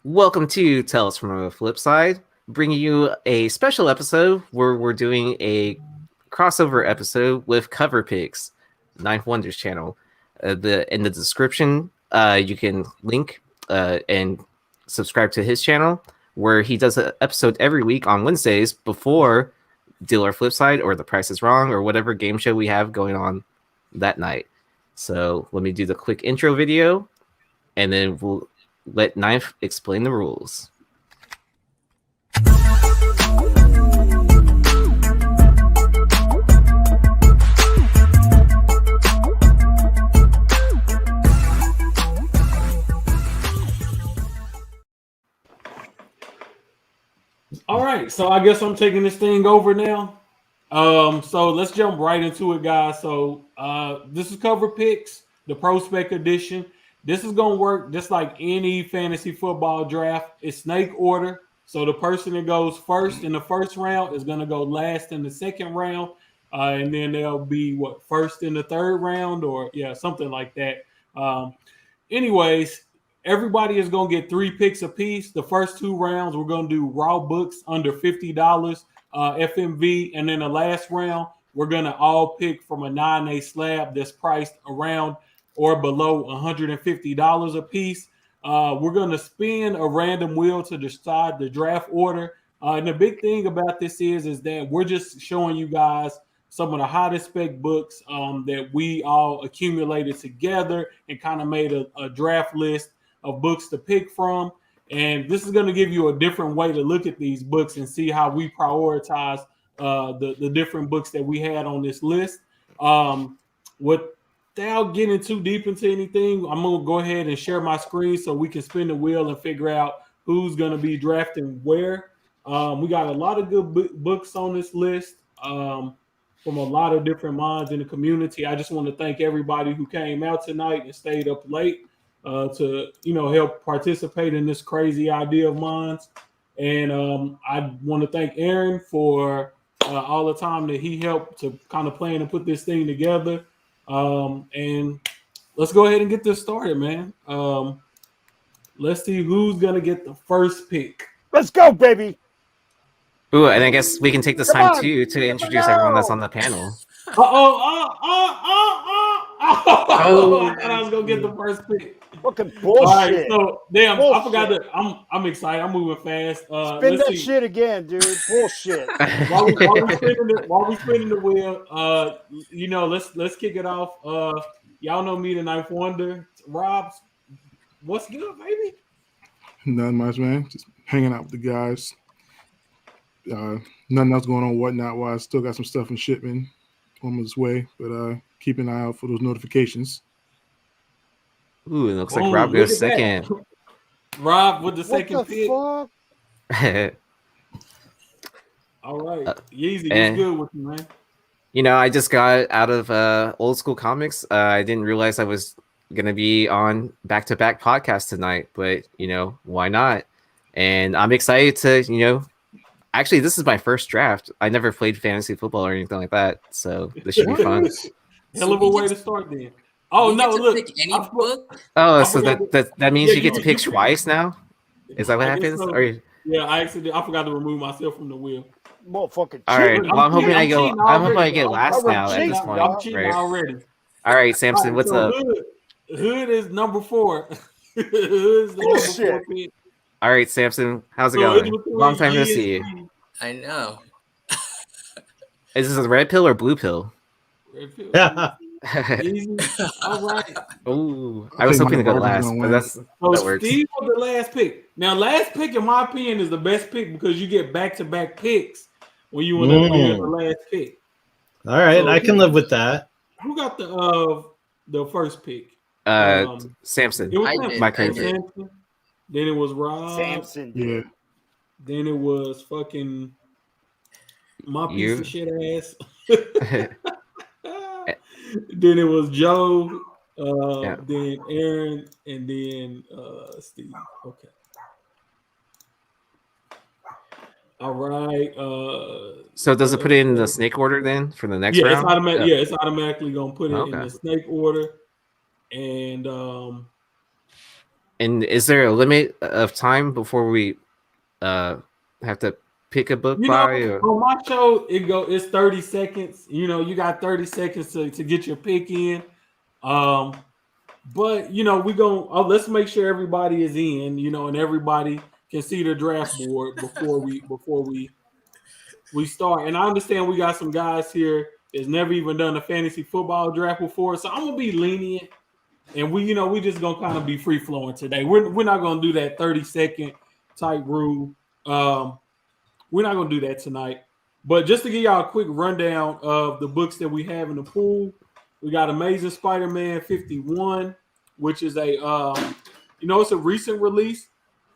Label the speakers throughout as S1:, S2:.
S1: Welcome to Tales from the Flipside, bringing you a special episode where we're doing a crossover episode with Cover Picks, Ninth Wonders channel. In the description, you can link and subscribe to his channel, where he does an episode every week on Wednesdays before Deal or Flipside or The Price is Wrong or whatever game show we have going on that night. So let me do the quick intro video, and then we'll let Ninth explain the rules.
S2: All right, so I guess I'm taking this thing over now. So let's jump right into it, guys. So this is Cover Picks, the Prospect Edition. This is going to work just like any fantasy football draft. It's snake order. So the person that goes first in the first round is going to go last in the second round. And then they'll be, first in the third round or, something like that. Anyways, everybody is going to get 3 picks apiece. The first 2 rounds, we're going to do raw books under $50 FMV. And then the last round, we're going to all pick from a 9A slab that's priced around or below $150 a piece. We're going to spin a random wheel to decide the draft order. And the big thing about this is that we're just showing you guys some of the hottest spec books that we all accumulated together and kind of made a draft list of books to pick from. And this is going to give you a different way to look at these books and see how we prioritize the different books that we had on this list. Without getting too deep into anything, I'm going to go ahead and share my screen so we can spin the wheel and figure out who's going to be drafting where. We got a lot of good books on this list from a lot of different minds in the community. I just want to thank everybody who came out tonight and stayed up late to help participate in this crazy idea of mine. And I want to thank Aaron for all the time that he helped to kind of plan and put this thing together. And let's go ahead and get this started, man. Let's see who's gonna get the first pick.
S3: Let's go, baby.
S1: Ooh, and I guess we can take this time too to introduce everyone that's on the panel.
S2: I thought I was gonna get the first pick.
S3: Fucking bullshit.
S2: All right, so damn,
S3: bullshit.
S2: I forgot that. I'm excited. I'm moving fast.
S3: Spin that shit again, dude. Bullshit.
S2: while we spinning the wheel, let's kick it off. Y'all know me, the Ninth Wonder. Rob, what's good, baby?
S4: Nothing much, man. Just hanging out with the guys. Nothing else going on whatnot wise. Still got some stuff in shipment on its way, but keep an eye out for those notifications.
S1: Ooh, it looks like Rob goes second.
S2: Rob with the second pick.
S3: Fuck?
S2: All right. Yeezy, what's good with you, man?
S1: I just got out of Old School Comics. I didn't realize I was going to be on back-to-back podcasts tonight, but, why not? And I'm excited to, actually, this is my first draft. I never played fantasy football or anything like that, so this should be fun.
S2: Hell of a way to start then. Oh, no, look.
S5: Pick any book?
S1: Oh, so that means you get to pick twice now? Is that what happens?
S2: So. Yeah, I forgot to remove myself from the wheel.
S3: Motherfucking
S1: all right. Well, I'm hoping I get last now at this point.
S2: I'm cheating already.
S1: All right, Samson, what's up?
S2: Hood is number 4. Hood is the number 4 pick.
S1: All right, Samson, how's it going? Long time no see you.
S5: I know.
S1: Is this a red pill or blue pill?
S2: Red pill. Yeah. All right.
S1: Oh, I was hoping to go last, but that works.
S2: Steve was the last pick. Now, last pick, in my opinion, is the best pick because you get back-to-back picks when you want to win the last pick.
S6: All right, so I can live with that.
S2: Who got the first pick?
S1: Samson.
S2: It was Samson. Then it was Rob.
S3: Samson.
S4: Yeah.
S2: Then it was fucking my piece of shit ass. Then it was Joe, then Aaron, and then Steve. Okay. All right.
S1: So does it put it in the snake order then for the next round?
S2: It's automatically gonna put it in the snake order. And
S1: And is there a limit of time before we have to pick a book
S2: You
S1: by?
S2: know, on my show, it's 30 seconds. You know, you got 30 seconds to get your pick in. But you know, let's make sure everybody is in, you know, and everybody can see the draft board before we start. And I understand we got some guys here that's never even done a fantasy football draft before. So I'm gonna be lenient. And we just gonna kind of be free flowing today. We're not gonna do that 30-second type rule. We're not gonna do that tonight. But just to give y'all a quick rundown of the books that we have in the pool, we got Amazing Spider-Man 51, which is it's a recent release,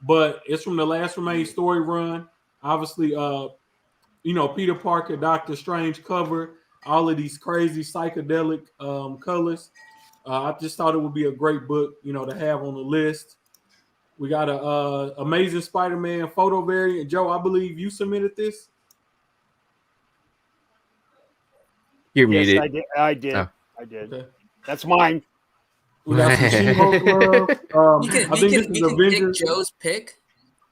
S2: but it's from the Last Remaining story run. Obviously, Peter Parker, Doctor Strange cover, all of these crazy psychedelic colors. I just thought it would be a great book, to have on the list. We got a Amazing Spider-Man photo variant. Joe, I believe you submitted this.
S1: You're
S3: Yes,
S1: muted.
S3: I did.
S1: Oh.
S3: I did.
S2: Okay.
S3: That's mine.
S2: We got some She-Hulk love. I think this is Avengers.
S5: Pick Joe's pick.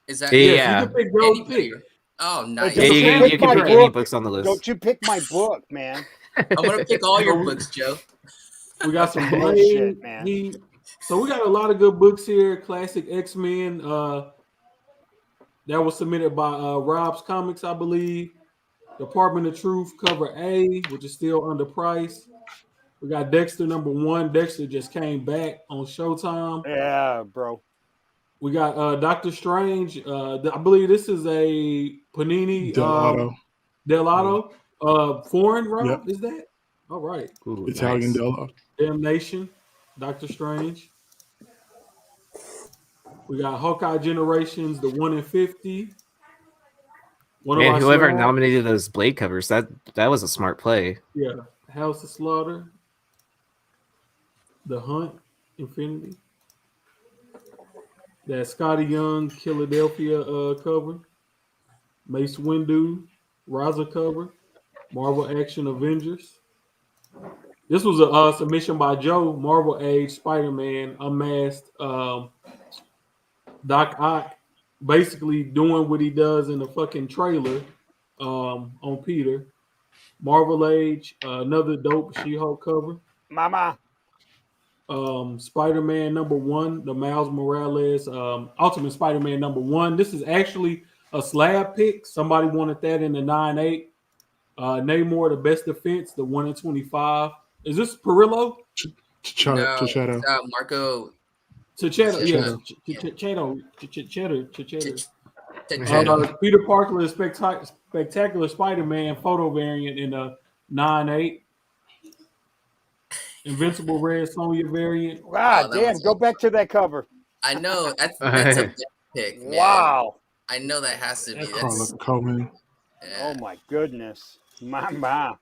S5: Is that
S1: Yeah.
S2: Yes, you can pick Joe's
S5: anybody?
S2: pick.
S5: Oh, nice.
S1: Yeah, you can
S3: my
S1: pick
S3: book.
S1: any books on the list.
S3: Don't you pick my book, man.
S5: I'm gonna pick all your books, Joe.
S2: We got some
S3: bullshit,
S2: Blade,
S3: man.
S2: So we got a lot of good books here. Classic X-Men. That was submitted by Rob's Comics, I believe. Department of Truth cover A, which is still underpriced. We got Dexter #1. Dexter just came back on Showtime.
S3: Yeah, bro.
S2: We got Doctor Strange. I believe this is a Panini
S4: Dell'Otto.
S2: foreign, Rob?
S4: Yep.
S2: Is that? All right.
S1: Ooh,
S4: Italian
S1: nice.
S4: Dell'Otto.
S2: Damnation, Doctor Strange. We got Hawkeye Generations, the 1 in 50.
S1: Man, whoever nominated those Blade covers, that was a smart play.
S2: Yeah, House of Slaughter, The Hunt, Infinity. That Scotty Young, Philadelphia cover. Mace Windu, Raza cover. Marvel Action Avengers. This was a submission by Joe. Marvel Age Spider-Man Unmasked. Doc Ock basically doing what he does in the fucking trailer on Peter. Marvel Age, another dope She-Hulk cover.
S3: Mama.
S2: Spider-Man #1, the Miles Morales Ultimate Spider-Man #1. This is actually a slab pick. Somebody wanted that in the 9.8. Namor, the Best Defense, the 1 in 25. Is this Perillo?
S4: Chichetto.
S5: Marco.
S2: Chichetto, yes. Chichetto. Peter Parker is Spectacular Spider-Man photo variant in a 9.8. Invincible Red Sonja variant.
S3: Wow, damn, go back to that cover.
S5: I know. That's a bad pick, man.
S3: Wow.
S5: I know that has to be.
S4: Carla Coleman.
S3: Oh, my goodness. Mama.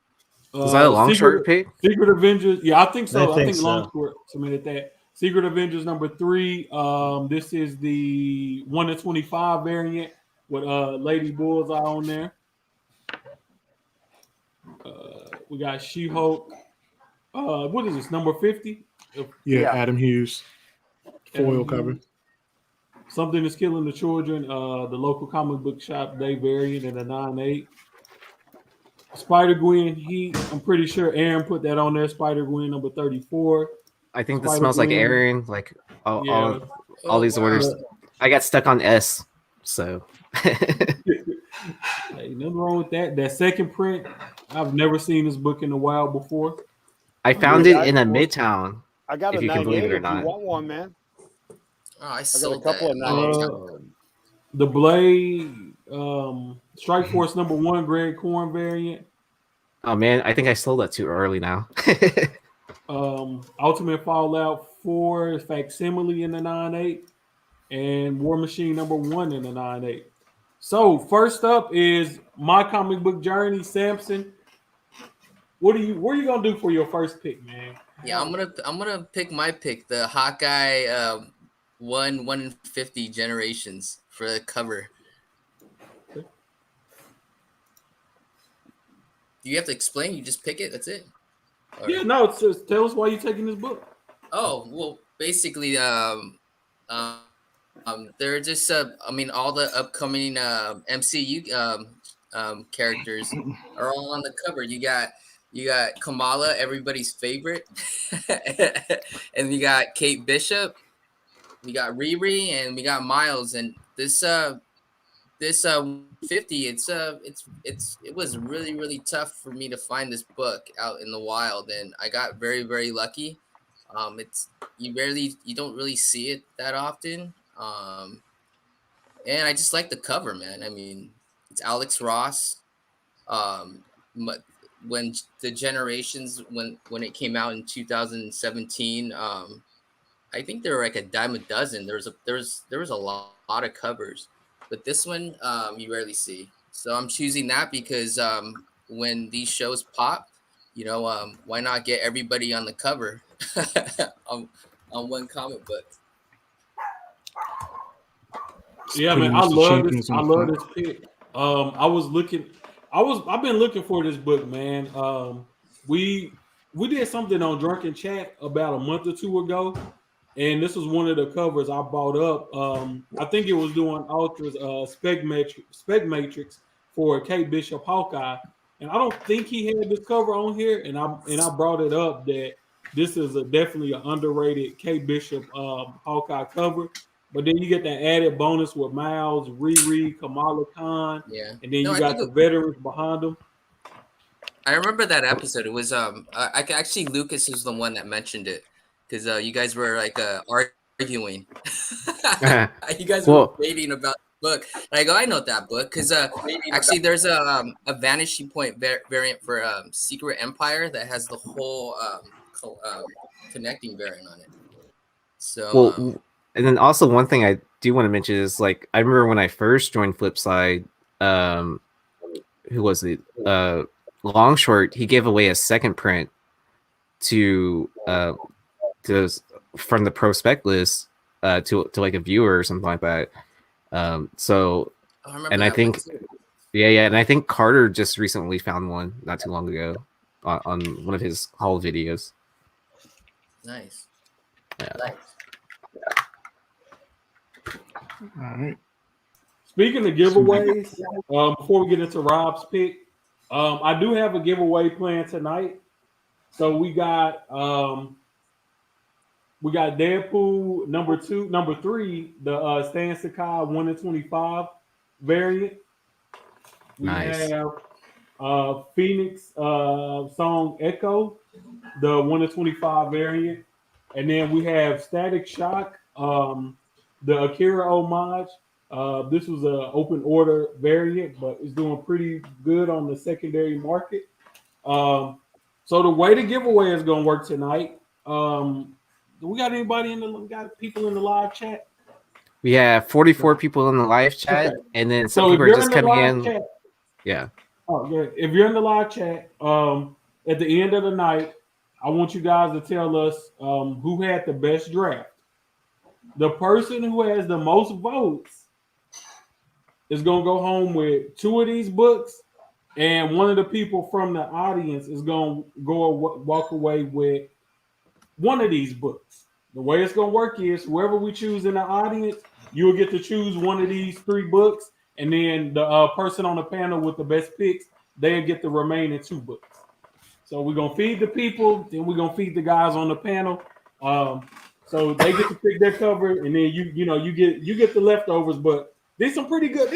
S1: Was that a long short pick?
S2: Secret Avengers. Yeah, I think so. I think
S6: so.
S2: long short submitted that. Secret Avengers #3. This is the 1 in 25 variant with Lady Bullseye on there. We got She-Hulk. What is this? #50?
S4: Yeah, Adam Hughes. Foil
S2: Adam
S4: cover.
S2: Hughes. Something is Killing the Children. The local comic book shop day variant in a 9.8. Spider-Gwen Heat. I'm pretty sure Aaron put that on there. Spider-Gwen #34.
S1: I think this smells like Aaron. Like all these
S5: wow.
S1: orders. I got stuck on S, so.
S2: Hey, nothing wrong with that. That second print, I've never seen this book in the wild before.
S1: I found it in a Midtown.
S3: I got
S1: if
S3: a
S1: you can believe
S3: 98
S1: it or
S3: if
S1: not.
S3: you want one, man.
S5: Oh, I
S3: got a
S5: sold
S3: couple
S5: that.
S3: of 98s.
S2: The Blade, Strike Force #1, Greg Corn variant.
S1: Oh man, I think I sold that too early now.
S2: Ultimate Fallout 4 facsimile in the 9.8, and War Machine #1 in the 9.8. So first up is My Comic Book Journey, Samson. What are you gonna do for your first pick, man?
S5: Yeah, I'm gonna pick my pick, the Hawkeye 1 in 50 generations for the cover.
S2: Okay.
S5: Do you have to explain? You just pick it. That's it.
S2: Yeah, no. It's just, tell us why you're taking this book.
S5: Oh well, basically, They're just I mean, all the upcoming MCU characters are all on the cover. You got Kamala, everybody's favorite, and you got Kate Bishop, we got Riri, and we got Miles. And this 50, it was really tough for me to find this book out in the wild, and I got very lucky. It's you don't really see it that often. And I just like the cover, man. I mean, it's Alex Ross. Um, but when the Generations, when it came out in 2017, I think there were like a dime a dozen. There was a lot of covers, but this one you rarely see. So I'm choosing that because when these shows pop, why not get everybody on the cover on, on one comic book?
S2: Yeah,
S4: Pretty
S2: man, I
S4: much the
S2: love
S4: champions
S2: this.
S4: on
S2: I
S4: the
S2: love
S4: front.
S2: this pick. I've been looking for this book, man. We did something on Drunken Chat about a month or two ago, and this was one of the covers I bought up. I think it was doing Ultra's Spec Matrix for Kate Bishop Hawkeye, and I don't think he had this cover on here, and I brought it up that this is definitely an underrated Kate Bishop Hawkeye cover. But then you get that added bonus with Miles, Riri, Kamala Khan,
S5: Yeah.
S2: and then
S5: No,
S2: you
S5: I
S2: got
S5: think
S2: the veterans behind them.
S5: I remember that episode. It was actually Lucas is the one that mentioned it because you guys were like arguing. You guys were
S1: Well,
S5: debating about the book. And I go, I know that book because actually there's a vanishing point variant for Secret Empire that has the whole connecting variant on it. So
S1: well, and then also one thing I do want to mention is like I remember when I first joined Flipside, who was it? Longshort, he gave away a second print to from the prospect list to like a viewer or something like that. So
S5: I remember
S1: and I
S5: that one
S1: think
S5: too.
S1: yeah, and I think Carter just recently found one not too long ago on one of his haul videos.
S5: Nice.
S1: Yeah.
S4: All right.
S2: Speaking of giveaways, before we get into Rob's pick, I do have a giveaway planned tonight. So we got Deadpool number 3, the Stan Sakai 1 in 25 variant. We
S1: Nice.
S2: have Phoenix song Echo, the 1 in 25 variant. And then we have Static Shock, the Akira homage. This was an open order variant, but it's doing pretty good on the secondary market. So the way the giveaway is going to work tonight, do we got anybody got people in the live chat?
S1: We have 44 people in the live chat,
S2: Okay.
S1: and then some
S2: So if
S1: people are
S2: you're
S1: just
S2: in the
S1: coming
S2: live
S1: in.
S2: chat,
S1: Yeah.
S2: oh, yeah. If you're in the live chat, at the end of the night, I want you guys to tell us who had the best draft. The person who has the most votes is going to go home with 2 of these books, and one of the people from the audience is going to walk away with 1 of these books. The way it's going to work is whoever we choose in the audience, you will get to choose 1 of these 3 books, and then the person on the panel with the best picks, they'll get the remaining 2 books. So we're gonna feed the people, then we're gonna feed the guys on the panel. So they get to pick their cover, and then you get the leftovers. But these some pretty good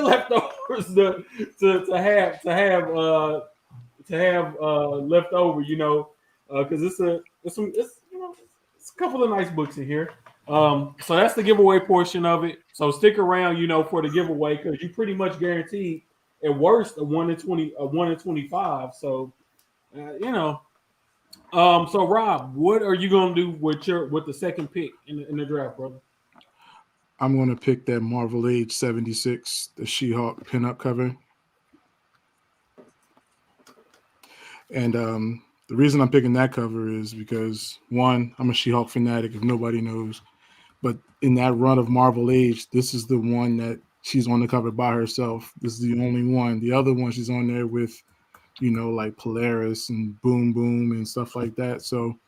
S2: leftovers to have left over. Because it's a couple of nice books in here. So that's the giveaway portion of it. So stick around, for the giveaway because you pretty much guaranteed at worst a 1 in 20, a 1 in 25. So. So Rob, what are you gonna do with the second pick in the draft, brother?
S4: I'm going to pick that Marvel Age 76, the She-Hulk pinup cover. And the reason I'm picking that cover is because, one, I'm a She-Hulk fanatic, if nobody knows. But in that run of Marvel Age, this is the one that she's on the cover by herself. This is the only one. The other one, she's on there with, like Polaris and Boom Boom and stuff like that. So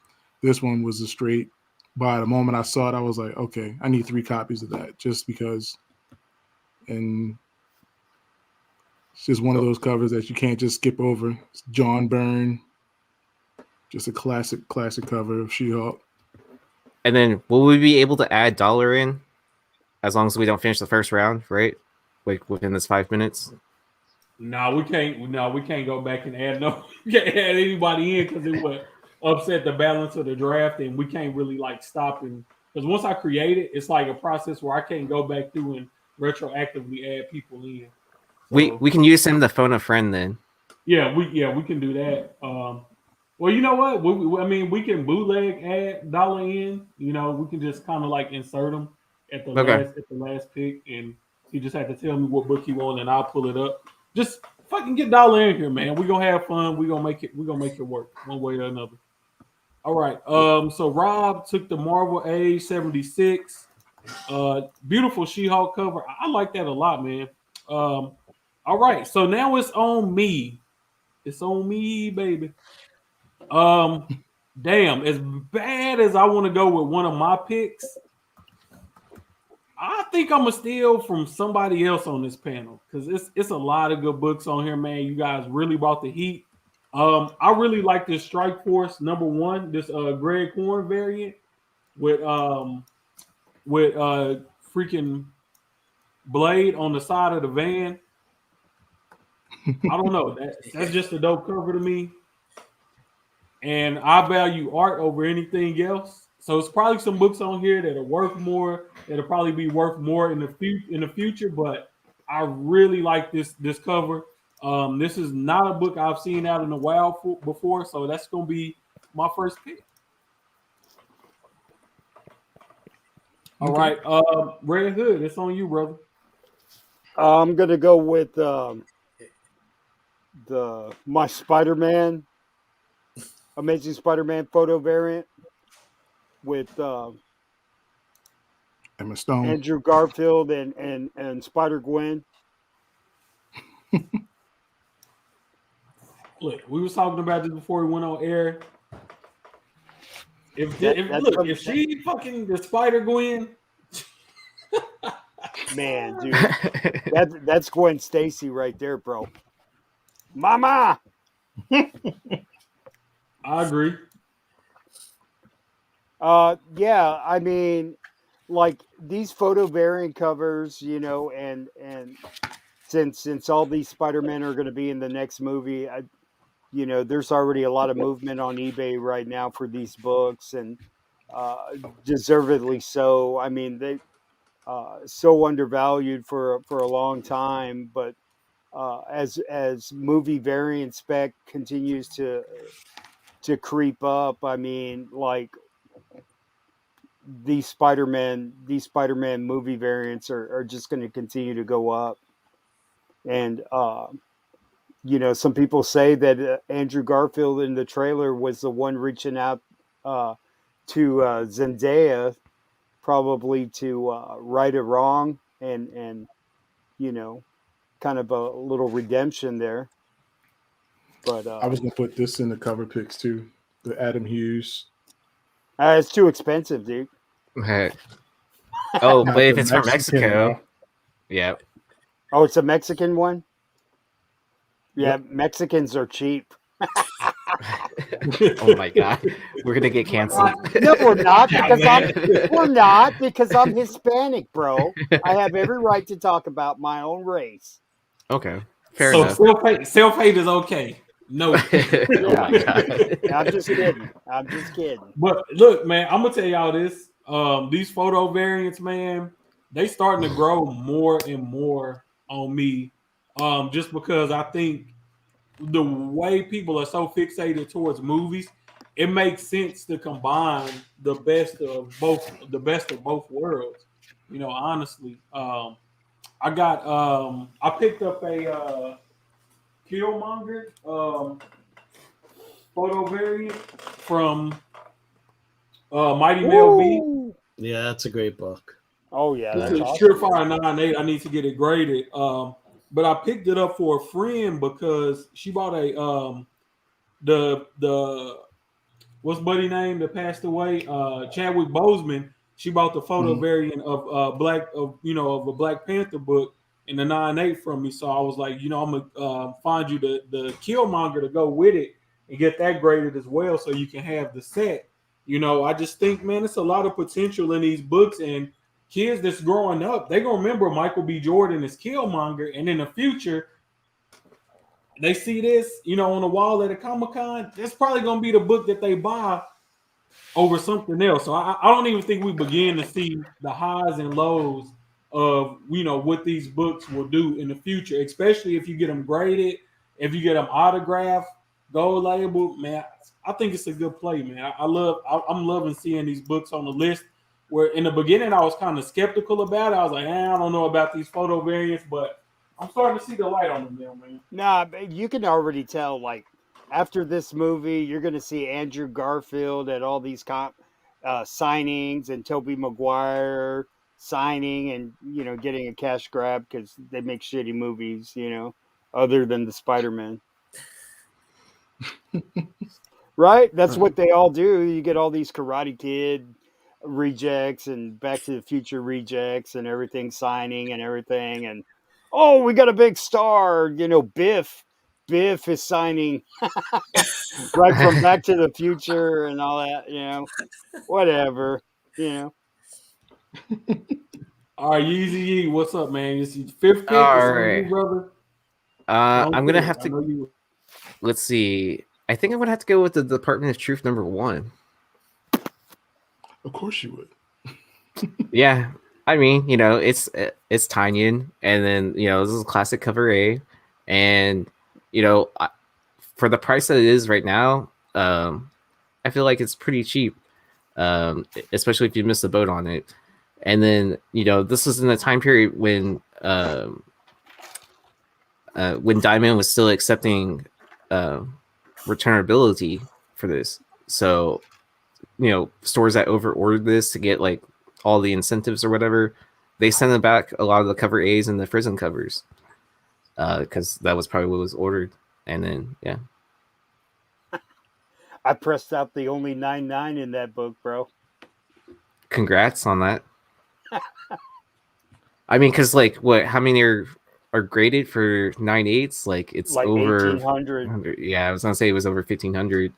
S4: this one was a straight But the moment I saw it, I was like, okay, I need 3 copies of that just because. And it's just one of those covers that you can't just skip over. It's John Byrne, just a classic cover of She-Hulk.
S1: And then will we be able to add dollar in as long as we don't finish the first round, right? Like within this 5 minutes?
S2: No, we can't. No, we can't go back and add we can't add anybody in because it would upset the balance of the draft, and we can't really like stop and because once I create it, it's like a process where I can't go back through and retroactively add people in. So,
S1: We can use him to phone a friend then.
S2: Yeah, we can do that. Well, you know what? I mean, we can bootleg add dollar in. You know, we can just kind of like insert them at the last pick, and he just had to tell me what book he wants, and I'll pull it up. Just fucking get dollar in here, man. We're gonna have fun. We're gonna make it work one way or another. All right. So Rob took the Marvel Age 76. Beautiful She-Hulk cover. I like that a lot, man. All right. So now it's on me. It's on me, baby. Damn, as bad as I want to go with one of my picks, I think I'm gonna steal from somebody else on this panel because it's a lot of good books on here, man. You guys really brought the heat. I really like this Strike Force #1, this Greg Horn variant with freaking Blade on the side of the van. I don't know. That's just a dope cover to me. And I value art over anything else. So it's probably some books on here that are worth more. That'll probably be worth more in the future. But I really like this cover. This is not a book I've seen out in the wild before, so that's gonna be my first pick. All right, Red Hood, it's on you, brother.
S3: I'm gonna go with my Spider-Man, Amazing Spider-Man photo variant with
S4: Emma Stone,
S3: Andrew Garfield, and Spider-Gwen.
S2: Look, we was talking about this before we went on air. If she fucking the Spider-Gwen,
S3: man, dude, that's Gwen Stacy right there, bro. Mama.
S2: I agree.
S3: Yeah, I mean, like these photo variant covers, you know, and since all these Spider-Men are going to be in the next movie, you know, there's already a lot of movement on eBay right now for these books, and deservedly so. I mean, they so undervalued for a long time, but as movie variant spec continues to creep up, I mean, like these Spider-Man movie variants are just going to continue to go up. And you know, some people say that Andrew Garfield in the trailer was the one reaching out to Zendaya, probably to right a wrong and you know, kind of a little redemption there. But
S4: I was gonna put this in the cover picks too. The Adam Hughes.
S3: It's too expensive, dude.
S1: Oh, but if it's from Mexico, yeah.
S3: Oh, it's a Mexican one. Yeah, yep. Mexicans are cheap.
S1: Oh my god, we're gonna get canceled.
S3: No, we're not because I'm Hispanic, bro. I have every right to talk about my own race.
S1: Okay, fair enough.
S2: Self-hate is okay. No,
S1: oh my god.
S3: I'm just kidding.
S2: But look, man, I'm gonna tell y'all this. These photo variants, man, they starting to grow more and more on me. Just because I think the way people are so fixated towards movies, it makes sense to combine the best of both worlds. You know, honestly, I picked up a Killmonger photo variant from Mighty Male V.
S6: Yeah, that's a great book.
S3: Oh yeah,
S2: that's Surefire 9.8. I need to get it graded. But I picked it up for a friend because she bought a the what's buddy name that passed away? Chadwick Boseman. She bought the photo variant of of a Black Panther book in the 9.8 from me. So I was like, I'm gonna find you the Killmonger to go with it and get that graded as well, so you can have the set. I just think, man, it's a lot of potential in these books, and kids that's growing up, they gonna remember Michael B. Jordan as Killmonger, and in the future, they see this, on the wall at a Comic-Con. That's probably gonna be the book that they buy over something else. So I don't even think we begin to see the highs and lows of what these books will do in the future, especially if you get them graded, if you get them autographed, gold labeled. Man, I think it's a good play, man. I'm loving seeing these books on the list. Where in the beginning I was kind of skeptical about it. I was like, I don't know about these photo variants, but I'm starting to see the light on them now, man.
S3: Nah, you can already tell, like, after this movie, you're going to see Andrew Garfield at all these signings, and Tobey Maguire signing and, getting a cash grab because they make shitty movies, other than the Spider-Man. Right? That's what they all do. You get all these Karate Kid rejects and Back to the Future rejects and everything signing and everything. And, oh, we got a big star, Biff. Biff is signing right from Back to the Future and all that, whatever,
S2: All right, Yeezy Yee, what's up, man? It's your fifth pick.
S1: All
S2: It's on
S1: right.
S2: you, brother.
S1: I'm gonna have to. Let's see. I think I'm gonna have to go with the Department of Truth #1.
S4: Of course you would.
S1: Yeah, I mean, it's Tynion, and then this is a classic cover A, and for the price that it is right now, I feel like it's pretty cheap, especially if you miss the boat on it. And then this was in a time period when Diamond was still accepting returnability for this, so stores that over ordered this to get like all the incentives or whatever, they sent it back a lot of the cover A's and the Frozen covers, because that was probably what was ordered. And then
S3: I pressed out the only 9.9 in that book, bro.
S1: Congrats on that. I mean, because how many are graded for 9.8s? Like it's
S3: like
S1: over
S3: 1,800.
S1: Yeah, I was gonna say it was over 1,500.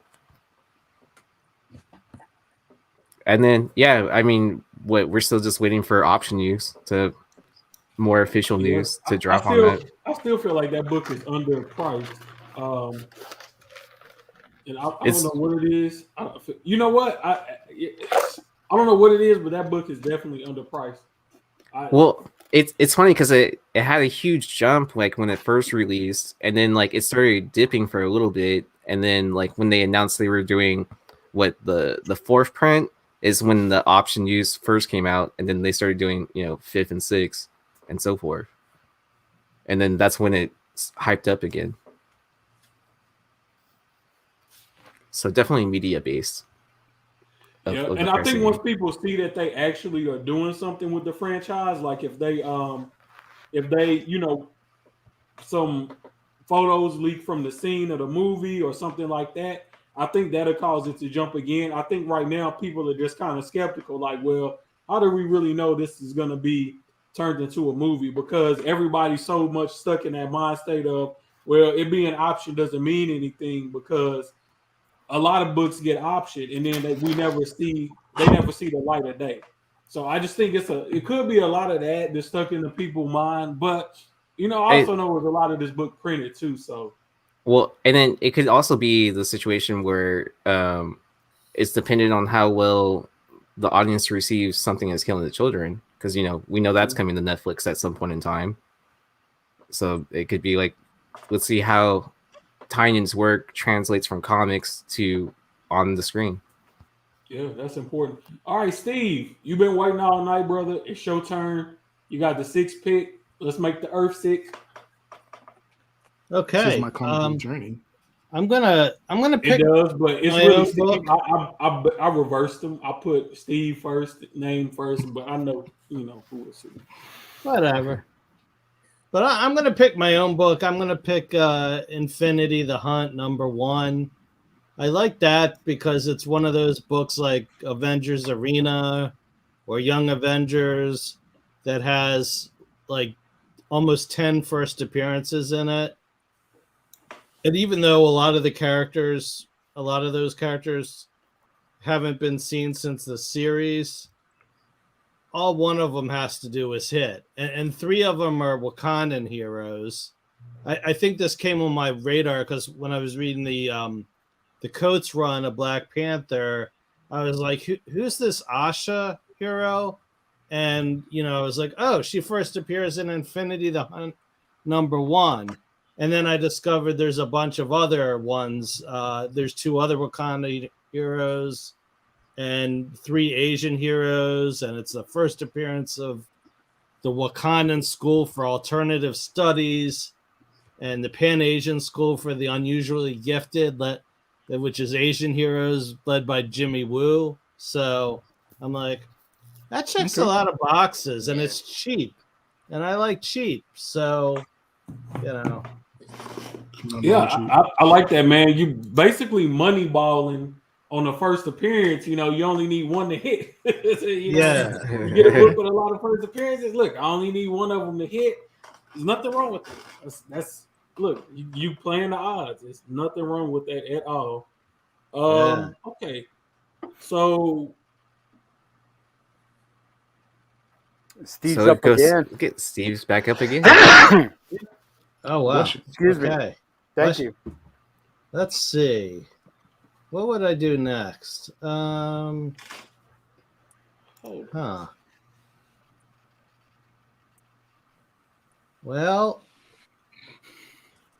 S1: And then I mean, we're still just waiting for option news to more official news to drop on that.
S2: I still feel like that book is underpriced. And I don't know what it is. You know what? I don't know what it is, but that book is definitely underpriced.
S1: It's funny because it had a huge jump like when it first released, and then like it started dipping for a little bit, and then like when they announced they were doing the fourth print is when the option use first came out, and then they started doing fifth and sixth and so forth, and then that's when it's hyped up again. So definitely media based.
S2: And I think once people see that they actually are doing something with the franchise, like if they some photos leak from the scene of the movie or something like that, I think that'll cause it to jump again. I think right now people are just kind of skeptical, like, well, how do we really know this is going to be turned into a movie? Because everybody's so much stuck in that mind state of, well, it being an option doesn't mean anything, because a lot of books get optioned and then they never see the light of day. So I just think it could be a lot of that that's stuck in the people's mind. But I also know there's a lot of this book printed too. So
S1: and then it could also be the situation where it's dependent on how well the audience receives something that's killing the children, because we know that's coming to Netflix at some point in time. So it could be like, let's see how Tynion's work translates from comics to on the screen.
S2: Yeah, that's important. All right, Steve, you've been waiting all night, brother. It's your turn. You got the 6th pick. Let's make the Earth sick.
S4: This
S6: Okay.
S4: is my comic journey.
S6: I'm gonna pick.
S2: It does, but it's really Steve. I reversed them. I put Steve first, name first, but I know who it's.
S6: Whatever. But I'm going to pick my own book. I'm going to pick Infinity the Hunt #1. I like that because it's one of those books like Avengers Arena or Young Avengers that has like almost 10 first appearances in it. And even though a lot of those characters haven't been seen since the series, all one of them has to do is hit. And 3 of them are Wakandan heroes. I think this came on my radar because when I was reading the Coates run of Black Panther, I was like, who's this Asha hero? And, I was like, oh, she first appears in Infinity the Hunt #1. And then I discovered there's a bunch of other ones. There's 2 other Wakanda heroes and 3 Asian heroes. And it's the first appearance of the Wakandan School for Alternative Studies and the Pan-Asian School for the Unusually Gifted, which is Asian heroes led by Jimmy Woo. So I'm like, that checks a lot of boxes, and it's cheap. And I like cheap. So,
S2: Yeah, I like that, man. You basically money balling on the first appearance. You only need one to hit. You get a book with a lot of first appearances. Look, I only need one of them to hit. There's nothing wrong with it. That's look, you playing the odds. There's nothing wrong with that at all. Okay, so
S3: Steve's up again.
S1: Get Steve's back up again.
S6: Oh wow!
S3: Excuse me. Thank you.
S6: Let's see. What would I do next? Well,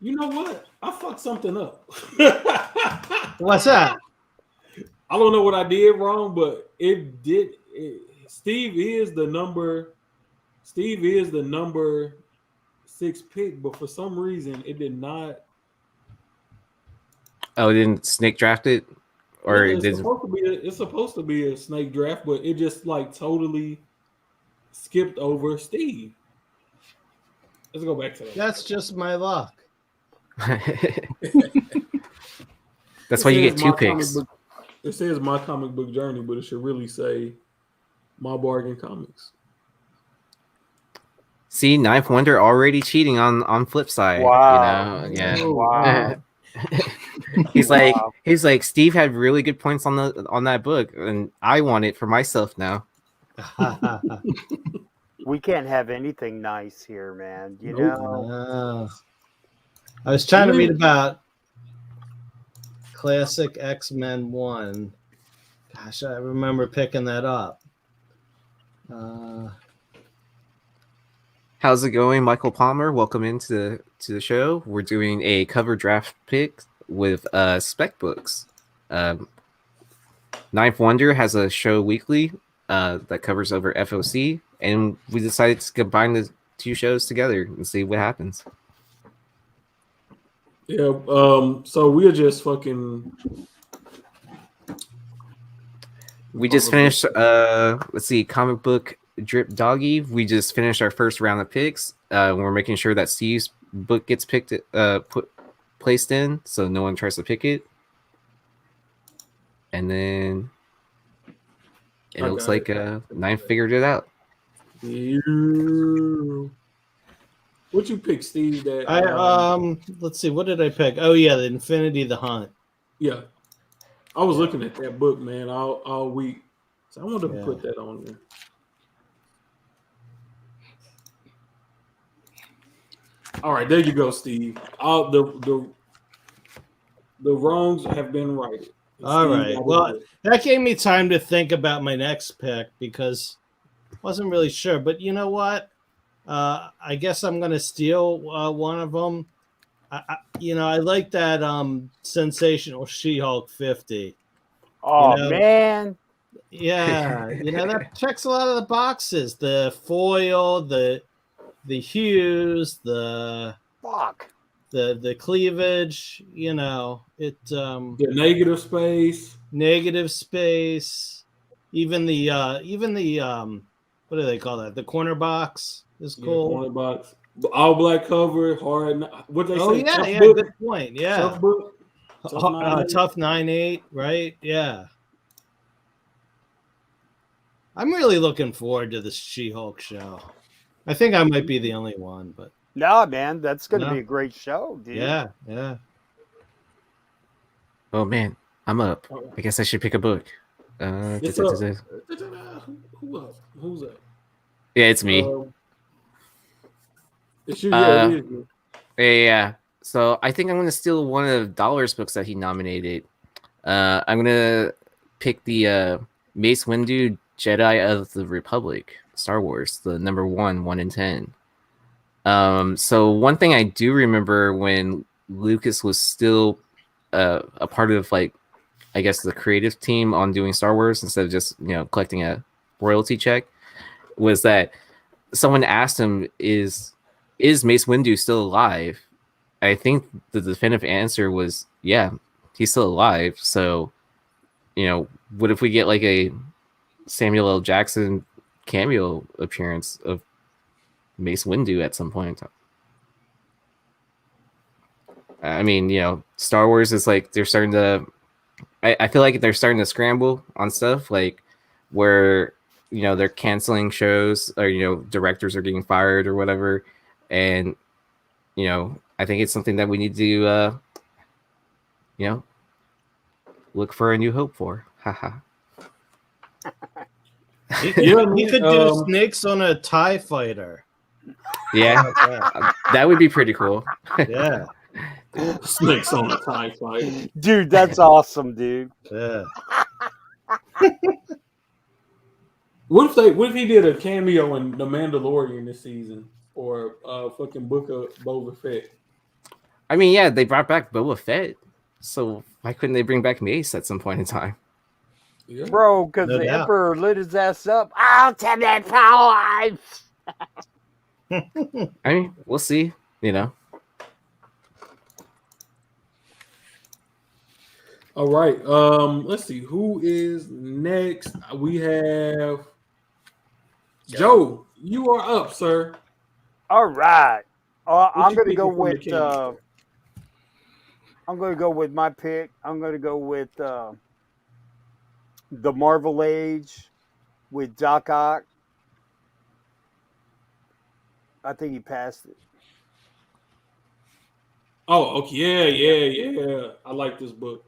S2: you know what? I fucked something up.
S6: What's that?
S2: I don't know what I did wrong, but Steve is the number 6 pick, but for some reason it did not.
S1: Oh, it didn't snake draft it, or
S2: it's supposed to be a snake draft, but it just like totally skipped over Steve. Let's go back to that.
S6: That's just my luck.
S1: That's why you get 2 picks.
S2: It says My Comic Book Journey, but it should really say My Bargain Comics.
S1: See, Ninth Wonder already cheating on Flipside.
S3: Wow.
S1: Yeah.
S3: Wow.
S1: He's like Steve had really good points on that book, and I want it for myself now.
S3: We can't have anything nice here, man.
S6: I was trying to read about Classic X-Men 1. Gosh, I remember picking that up.
S1: How's it going, Michael Palmer? Welcome into the show. We're doing a cover draft pick with spec books. Ninth Wonder has a show weekly that covers over FOC, and we decided to combine the 2 shows together and see what happens.
S2: Yeah, so we're just fucking.
S1: We just finished. Let's see, comic book drip doggy. We just finished our first round of picks. We're making sure that Steve's book gets placed in, so no one tries to pick it. And then it looks like Ninth figured it out.
S2: What you pick, Steve?
S6: Let's see. What did I pick? Oh yeah, the Infinity the Hunt.
S2: Yeah, I was looking at that book, man, all week. So I wanted to put that on there. All right, there you go, Steve. All the wrongs have been righted.
S6: All right. Well, that gave me time to think about my next pick because I wasn't really sure. But you know what? I guess I'm going to steal one of them. I like that sensational She-Hulk 50.
S3: Oh, man.
S6: Yeah. That checks a lot of the boxes. The foil, the hues, the cleavage,
S2: the negative space,
S6: even the what do they call that? The corner box is cool.
S2: Corner box, all black cover, hard. What they say?
S6: Oh yeah, good point. Yeah. Tough 9-8, right? Yeah. I'm really looking forward to this She-Hulk show. I think I might be the only one, but
S3: Nah, man, that's going to
S6: No.
S3: be a great show, dude.
S6: yeah.
S1: Oh man, I'm up. I guess I should pick a book.
S2: It's
S1: da-
S2: up.
S1: da- da-
S2: Who up? Who's up?
S1: Yeah, it's me.
S2: It's you. Yeah, it is.
S1: Yeah. So I think I'm gonna steal one of Dollar's books that he nominated. I'm gonna pick the Mace Windu Jedi of the Republic, Star Wars, the number 1 in 10. So one thing I do remember when Lucas was still a part of, like, I guess the creative team on doing Star Wars instead of just, collecting a royalty check, was that someone asked him, is Mace Windu still alive? I think the definitive answer was, yeah, he's still alive. So, what if we get like a Samuel L. Jackson cameo appearance of Mace Windu at some point in time? I mean, Star Wars is like, they're starting to, I feel like they're starting to scramble on stuff, like where, they're canceling shows, or, directors are getting fired or whatever. And, I think it's something that we need to, look for a new hope for. Haha.
S6: He could do snakes on a TIE fighter.
S1: Yeah, that would be pretty cool.
S6: Yeah.
S2: Snakes on a TIE fighter.
S3: Dude, that's awesome, dude.
S6: Yeah.
S2: What if he did a cameo in The Mandalorian this season, or fucking Book of Boba Fett?
S1: I mean, yeah, they brought back Boba Fett, so why couldn't they bring back Mace at some point in time?
S2: Yeah.
S3: Bro, because
S6: No
S3: the
S6: doubt.
S3: Emperor lit his ass up. I'll take that power.
S1: I mean, we'll see.
S2: All right. Let's see who is next. We have Joe. You are up, sir.
S3: All right. I'm
S2: you
S3: going to
S2: picking
S3: go
S2: from the
S3: with.
S2: cameo?
S3: I'm going to go with my pick. I'm going to go with the Marvel Age with Doc Ock. I think he passed it.
S2: Oh, okay. Yeah. I like this book.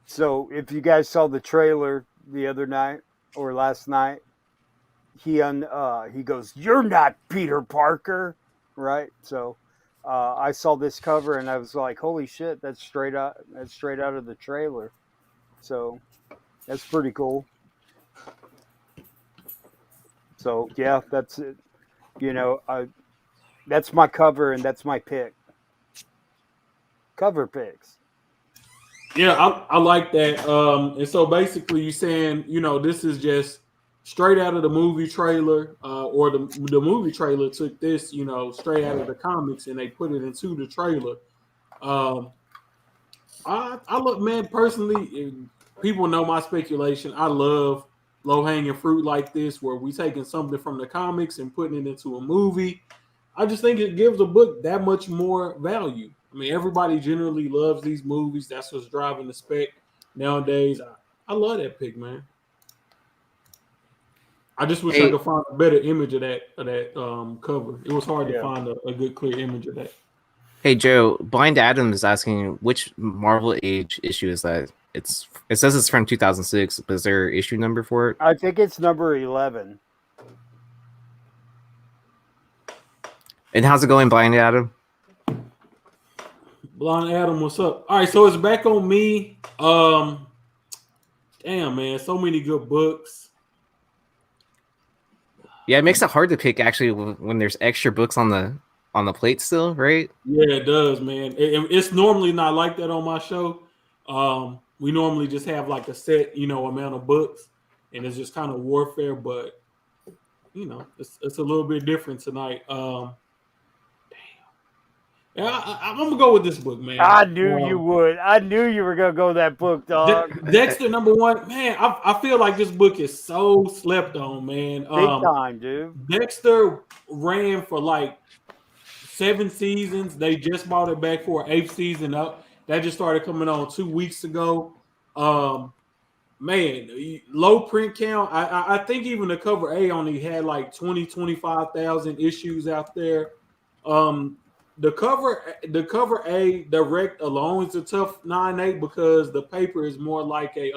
S3: So if you guys saw the trailer the other night or last night, he goes, "You're not Peter Parker," right? So I saw this cover and I was like, "Holy shit, that's straight out of the trailer." So that's pretty cool. So yeah, that's it. That's my cover and that's my pick. Cover picks.
S2: Yeah, I like that. And so basically, you're saying, this is just straight out of the movie trailer, or the movie trailer took this, straight out of the comics and they put it into the trailer. I look, man, personally, people know my speculation. I love low-hanging fruit like this, where we taking something from the comics and putting it into a movie. I just think it gives a book that much more value. I mean, everybody generally loves these movies. That's what's driving the spec nowadays. I love that pick, man. I just wish I could find a better image of that cover. It was hard to find a good, clear image of that.
S1: Hey Joe, Blind Adam is asking which Marvel Age issue is that? It says it's from 2006, but is there an issue number for it?
S3: I think it's number 11.
S1: And how's it going, Blind Adam?
S2: Blind Adam, what's up? All right, so it's back on me. Damn, man, so many good books.
S1: Yeah, it makes it hard to pick actually when there's extra books on the plate still, right?
S2: Yeah, it does, man. It's normally not like that on my show. We normally just have like a set, amount of books, and it's just kind of warfare. But it's a little bit different tonight. Damn. Yeah, I'm gonna go with this book, man.
S3: I knew you would. I knew you were gonna go that book, dog.
S2: Dexter #1, man. I feel like this book is so slept on, man.
S3: Big time, dude.
S2: Dexter ran for like 7 seasons. They just brought it back for an 8th season up. That just started coming on 2 weeks ago. Man, low print count. I think even the cover A only had like 25,000 issues out there. The cover A direct alone is a tough 9.8 because the paper is more like a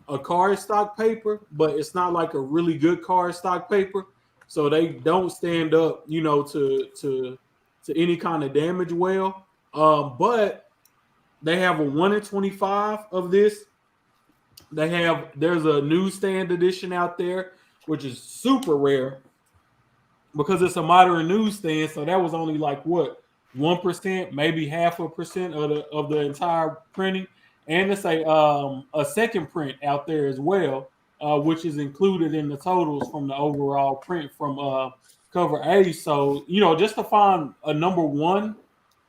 S2: cardstock paper, but it's not like a really good cardstock paper. So they don't stand up, to any kind of damage well. But they have a 1 in 25 of this. There's a newsstand edition out there, which is super rare because it's a modern newsstand. So that was only like what 1%, maybe 0.5% of the entire printing. And it's a second print out there as well, which is included in the totals from the overall print from cover A. So just to find a number one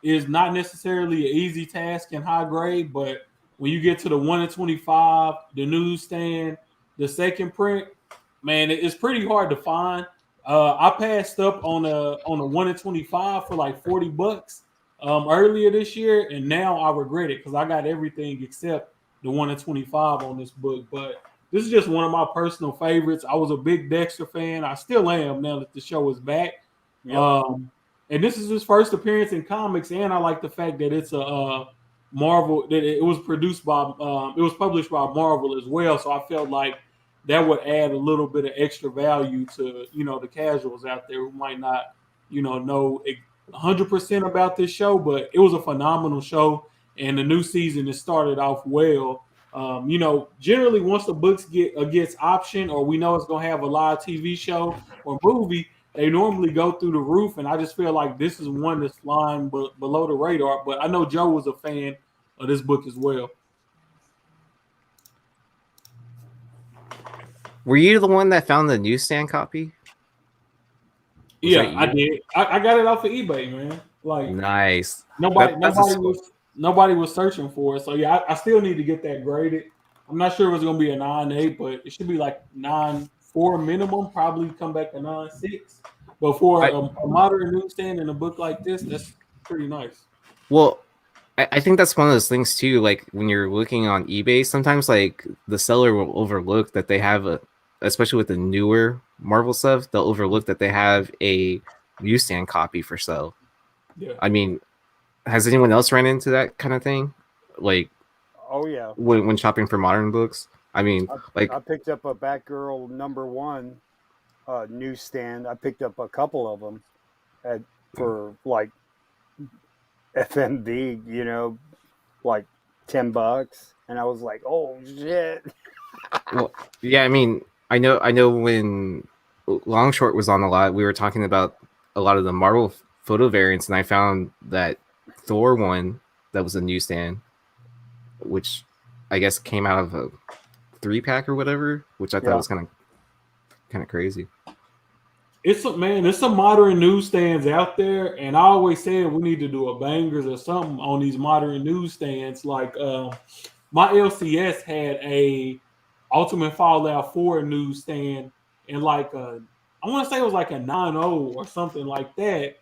S2: is not necessarily an easy task in high grade, but when you get to the 1 in 25, the newsstand, the second print, man, it's pretty hard to find. I passed up on a 1 in 25 for like $40 earlier this year, and now I regret it because I got everything except the 1 in 25 on this book. But this is just one of my personal favorites. I was a big Dexter fan. I still am now that the show is back.
S3: Yep.
S2: And this is his first appearance in comics, and I like the fact that it's a Marvel, that it was published by Marvel as well. So I felt like that would add a little bit of extra value to the casuals out there who might not know 100% about this show. But it was a phenomenal show, and the new season has started off well. Generally once the books gets optioned, or we know it's gonna have a live TV show or movie, they normally go through the roof, and I just feel like this is one that's flying below the radar. But I know Joe was a fan of this book as well.
S1: Were you the one that found the newsstand copy?
S2: Yeah, I did. I got it off of eBay, man. Like,
S1: nice.
S2: Nobody was searching for it. So yeah, I still need to get that graded. I'm not sure if it's gonna be a 9.8, but it should be like 9.4 minimum. Probably come back to 9.6. But for a modern newsstand and a book like this, that's pretty nice.
S1: Well, I think that's one of those things too. Like when you're looking on eBay, sometimes like the seller will overlook that they have especially with the newer Marvel stuff, they'll overlook that they have a newsstand copy for sale.
S2: Yeah.
S1: I mean, has anyone else ran into that kind of thing? Like,
S3: oh yeah,
S1: when shopping for modern books. I mean,
S3: I picked up a Batgirl #1 newsstand. I picked up a couple of them for like FMV, like $10, and I was like, oh shit.
S1: well, yeah, I mean, I know when Longshort was on a lot, we were talking about a lot of the Marvel photo variants, and I found that Thor one that was a newsstand, which I guess came out of a 3-pack or whatever, which I thought was kind of crazy.
S2: It's some modern newsstands out there, and I always said we need to do a bangers or something on these modern newsstands. Like my LCS had a Ultimate Fallout 4 newsstand, and like I want to say it was like a 9.0 or something like that.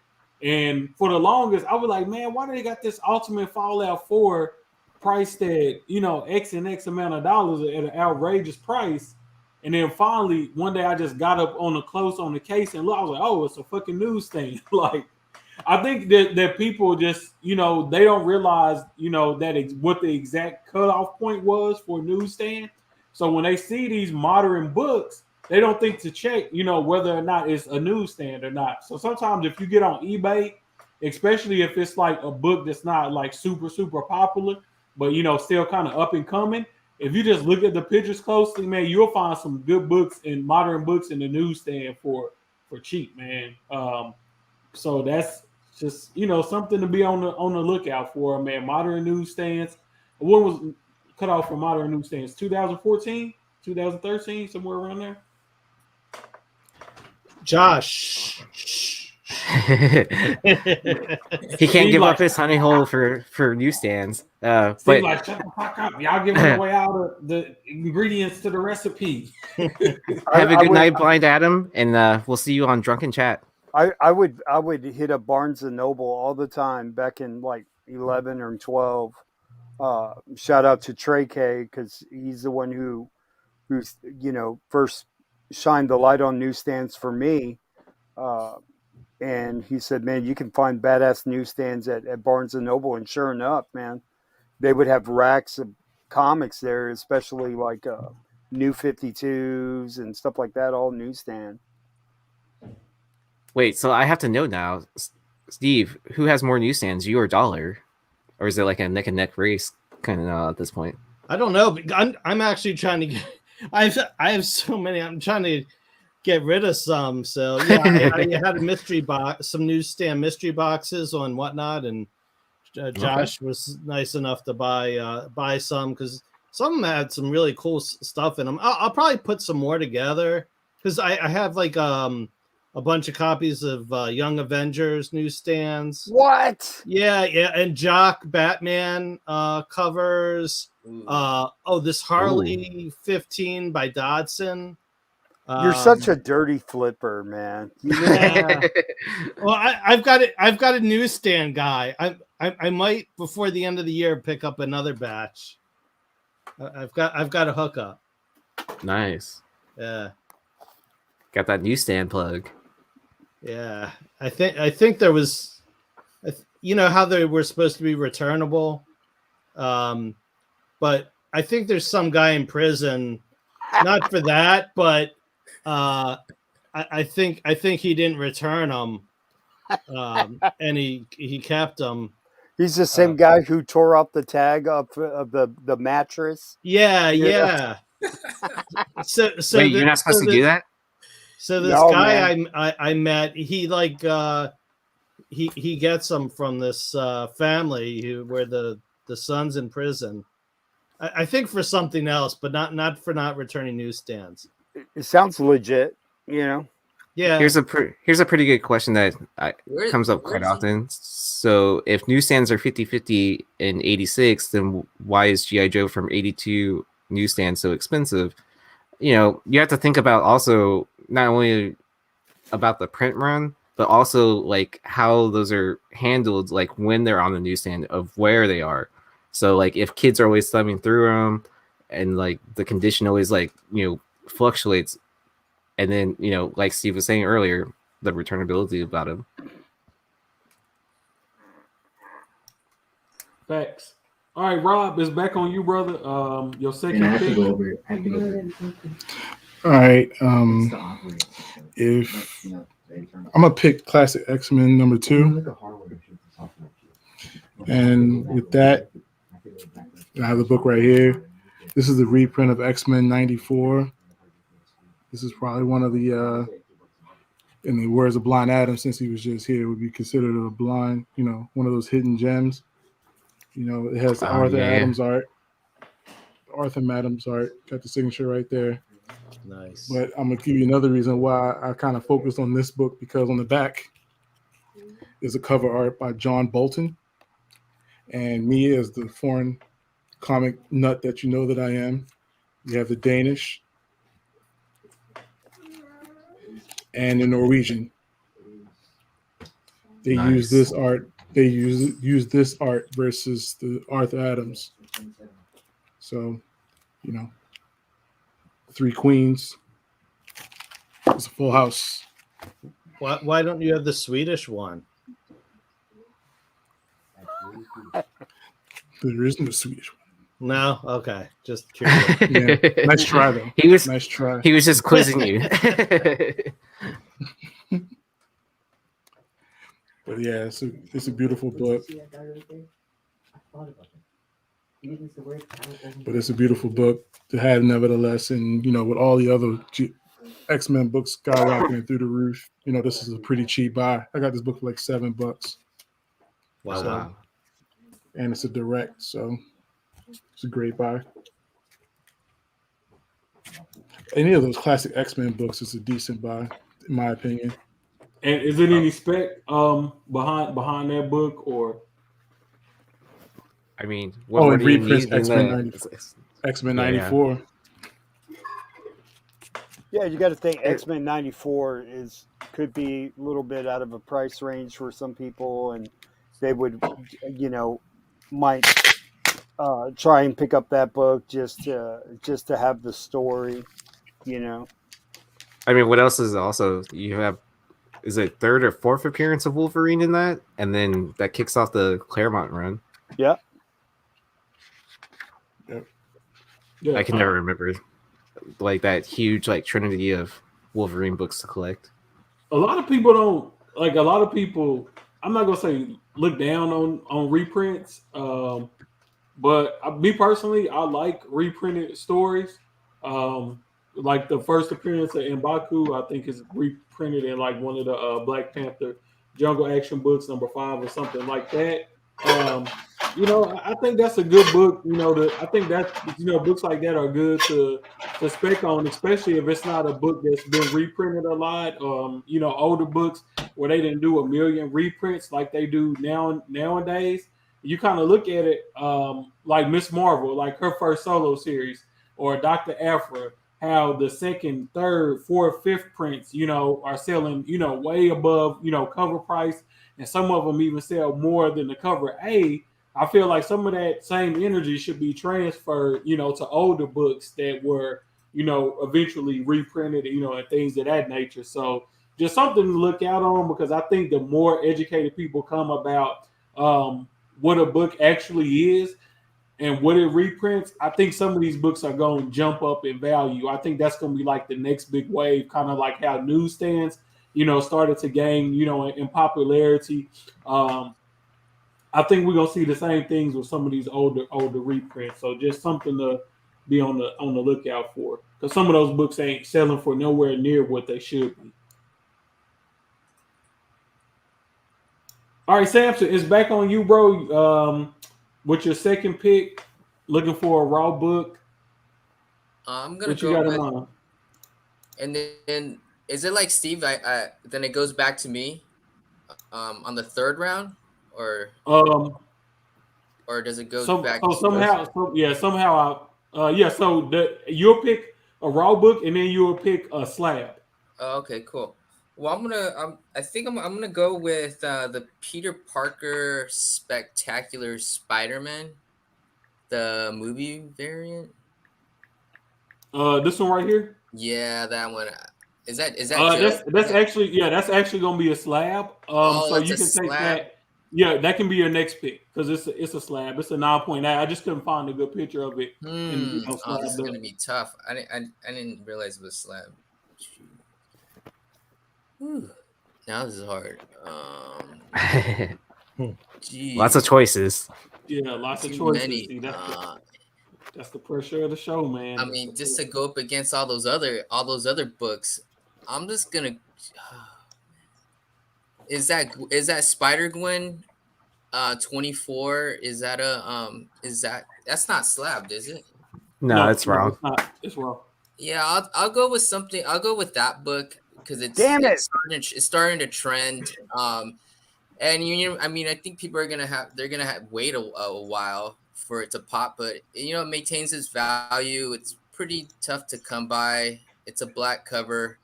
S2: And for the longest, I was like, man, why do they got this Ultimate Fallout 4 priced at X and X amount of dollars at an outrageous price? And then finally, one day I just got up on the case and look, I was like, oh, it's a fucking newsstand. Like, I think that people just, they don't realize, what the exact cutoff point was for a newsstand. So when they see these modern books, they don't think to check, whether or not it's a newsstand or not. So sometimes if you get on eBay, especially if it's like a book that's not like super, super popular, but, still kind of up and coming, if you just look at the pictures closely, man, you'll find some good books and modern books in the newsstand for cheap, man. So that's just something to be on the lookout for, man. Modern newsstands. When was cut off for modern newsstands? 2014, 2013, somewhere around there.
S6: Josh.
S1: He can't give up his honey hole for newsstands. But
S2: like, shut the fuck up. Y'all giving away all the ingredients to the recipe.
S1: Have a good night, Blind Adam, and we'll see you on Drunken Chat.
S3: I would hit up Barnes and Noble all the time back in like 11 or 12 shout out to Trey K, because he's the one who's first shined the light on newsstands for me. And he said, man, you can find badass newsstands at Barnes and Noble. And sure enough, man, they would have racks of comics there, especially like New 52s and stuff like that, all newsstand.
S1: Wait, so I have to know now, Steve, who has more newsstands, you or Dollar? Or is it like a neck and neck race kind of at this point?
S6: I don't know. I'm actually trying to get. I have so many. I'm trying to get rid of some. So yeah, I had a mystery box, some newsstand mystery boxes on Whatnot, and Josh was nice enough to buy some, because some of them had some really cool stuff in them. I'll probably put some more together, because I have like a bunch of copies of Young Avengers newsstands.
S3: What?
S6: Yeah, and Jock Batman covers. This Harley 15 by Dodson.
S3: You're such a dirty flipper, man.
S6: Yeah. Well, I've got it. I've got a newsstand guy. I might before the end of the year pick up another batch. I've got a hookup.
S1: Nice.
S6: Yeah.
S1: Got that newsstand plug.
S6: Yeah, I think there was, how they were supposed to be returnable, but I think there's some guy in prison, not for that, but I think he didn't return them, and he kept them.
S3: He's the same guy who tore out the tag of the mattress.
S6: Yeah. So
S1: wait, you're not supposed to do that?
S6: So this guy I met, he like he gets them from this family where the son's in prison. I think for something else, but not for not returning newsstands.
S3: It sounds legit,
S6: Yeah.
S1: Here's a pretty good question that comes up quite often. So if newsstands are 50-50 in 86, then why is G.I. Joe from 82 newsstands so expensive? You have to think about also not only about the print run, but also like how those are handled, like when they're on the newsstand, of where they are. So like if kids are always thumbing through them, and like the condition always like fluctuates, and then like Steve was saying earlier, the returnability about them.
S2: Facts. All right, Rob, it's back on you, brother. Your second pick.
S4: All right. If I'm gonna pick Classic X-Men number 2, and with that, I have the book right here. This is the reprint of X-Men '94. This is probably one of the, in the words of Blind Adam, since he was just here, would be considered a blind, one of those hidden gems. It has the Arthur Adams art. Arthur Adams art. Got the signature right there.
S6: Nice.
S4: But I'm going to give you another reason why I kind of focused on this book, because on the back is a cover art by John Bolton. And me, as the foreign comic nut that you know that I am, you have the Danish and the Norwegian. They use this art. They use this art versus the Arthur Adams. So, 3 queens. It's a full house.
S6: Why don't you have the Swedish one?
S4: There is no Swedish one.
S6: No? Okay. Just curious.
S4: Yeah. Nice try, though. Nice try.
S1: He was just quizzing you.
S4: But yeah, it's a beautiful book. But it's a beautiful book to have, nevertheless. And, with all the other X-Men books skyrocketing through the roof, this is a pretty cheap buy. I got this book for like $7.
S6: Wow.
S1: Wow.
S4: And it's a direct, so it's a great buy. Any of those classic X-Men books is a decent buy, in my opinion.
S2: And is it any spec behind that book, or?
S1: I mean,
S4: and reprint X-Men 94.
S3: Yeah, you got to think X-Men 94 could be a little bit out of a price range for some people, and they would, might try and pick up that book just to have the story, you know.
S1: I mean, what else is also you have? Is it third or fourth appearance of Wolverine in that, and then that kicks off the Claremont run.
S3: Yeah.
S2: Yeah,
S1: I can never remember like that huge like trinity of Wolverine books to collect.
S2: a lot of people don't like. A lot of people. I'm not gonna say look down on reprints. But me personally, I like reprinted stories. Like the first appearance of M'Baku, I think is reprinted in like one of the Black Panther Jungle Action books, #5 or something like that. Um, I think that's a good book. I think that books like that are good to spec on, especially if it's not a book that's been reprinted a lot. Older books where they didn't do a million reprints like they do nowadays. You kind of look at it like Miss Marvel, like her first solo series, or Dr. Aphra, how the second, third, fourth, fifth prints, are selling, way above, cover price. And some of them even sell more than the cover A. I feel like some of that same energy should be transferred, to older books that were, eventually reprinted, and things of that nature. So just something to look out on, because I think the more educated people come about what a book actually is and what it reprints, I think some of these books are going to jump up in value. I think that's going to be like the next big wave, kind of like how newsstands, started to gain, in popularity. I think we're going to see the same things with some of these older reprints. So just something to be on the lookout for, because some of those books ain't selling for nowhere near what they should be. All right, Samson, it's back on you, bro. With your second pick, looking for a raw book.
S5: I'm gonna
S2: What you
S5: go
S2: got in
S5: with,
S2: mind?
S5: and then is it like Steve? I then it goes back to me, on the third round, or
S2: Um,
S5: does it go
S2: so
S5: back
S2: so
S5: to?
S2: somehow, so you'll pick a raw book and then you'll pick a slab.
S5: Oh, okay, cool. Well, I think I'm gonna go with the Peter Parker Spectacular Spider-Man, the movie variant.
S2: This one right here.
S5: Yeah, that one. Is that
S2: That's actually gonna be a slab.
S5: Oh,
S2: So
S5: that's
S2: you
S5: a
S2: can take
S5: slab.
S2: that. Yeah, that can be your next pick, because it's a slab. It's a 9.8. I just couldn't find a good picture of it. And
S5: Oh, this is
S2: slabbed
S5: gonna
S2: up.
S5: be tough. I didn't realize it was slab. Shoot. Whew. Now this is hard.
S1: Lots of
S5: Geez,
S1: choices.
S2: Yeah, lots of
S5: too
S2: choices.
S5: many.
S2: See, that's the pressure of the show, man.
S5: I
S2: That's the
S5: mean, just to
S2: pressure.
S5: go up against all those other books, I'm just gonna. Is that Spider Gwen 24? Is that that's not slabbed, is it?
S1: No,
S2: No,
S1: it's
S2: no,
S1: wrong.
S2: it's not. It's wrong.
S5: Yeah, I'll go with something. I'll go with that book because it's
S3: Damn it!
S5: it's starting to trend. And I mean, I think people they're gonna have wait a while for it to pop, but it maintains its value. It's pretty tough to come by. It's a black cover.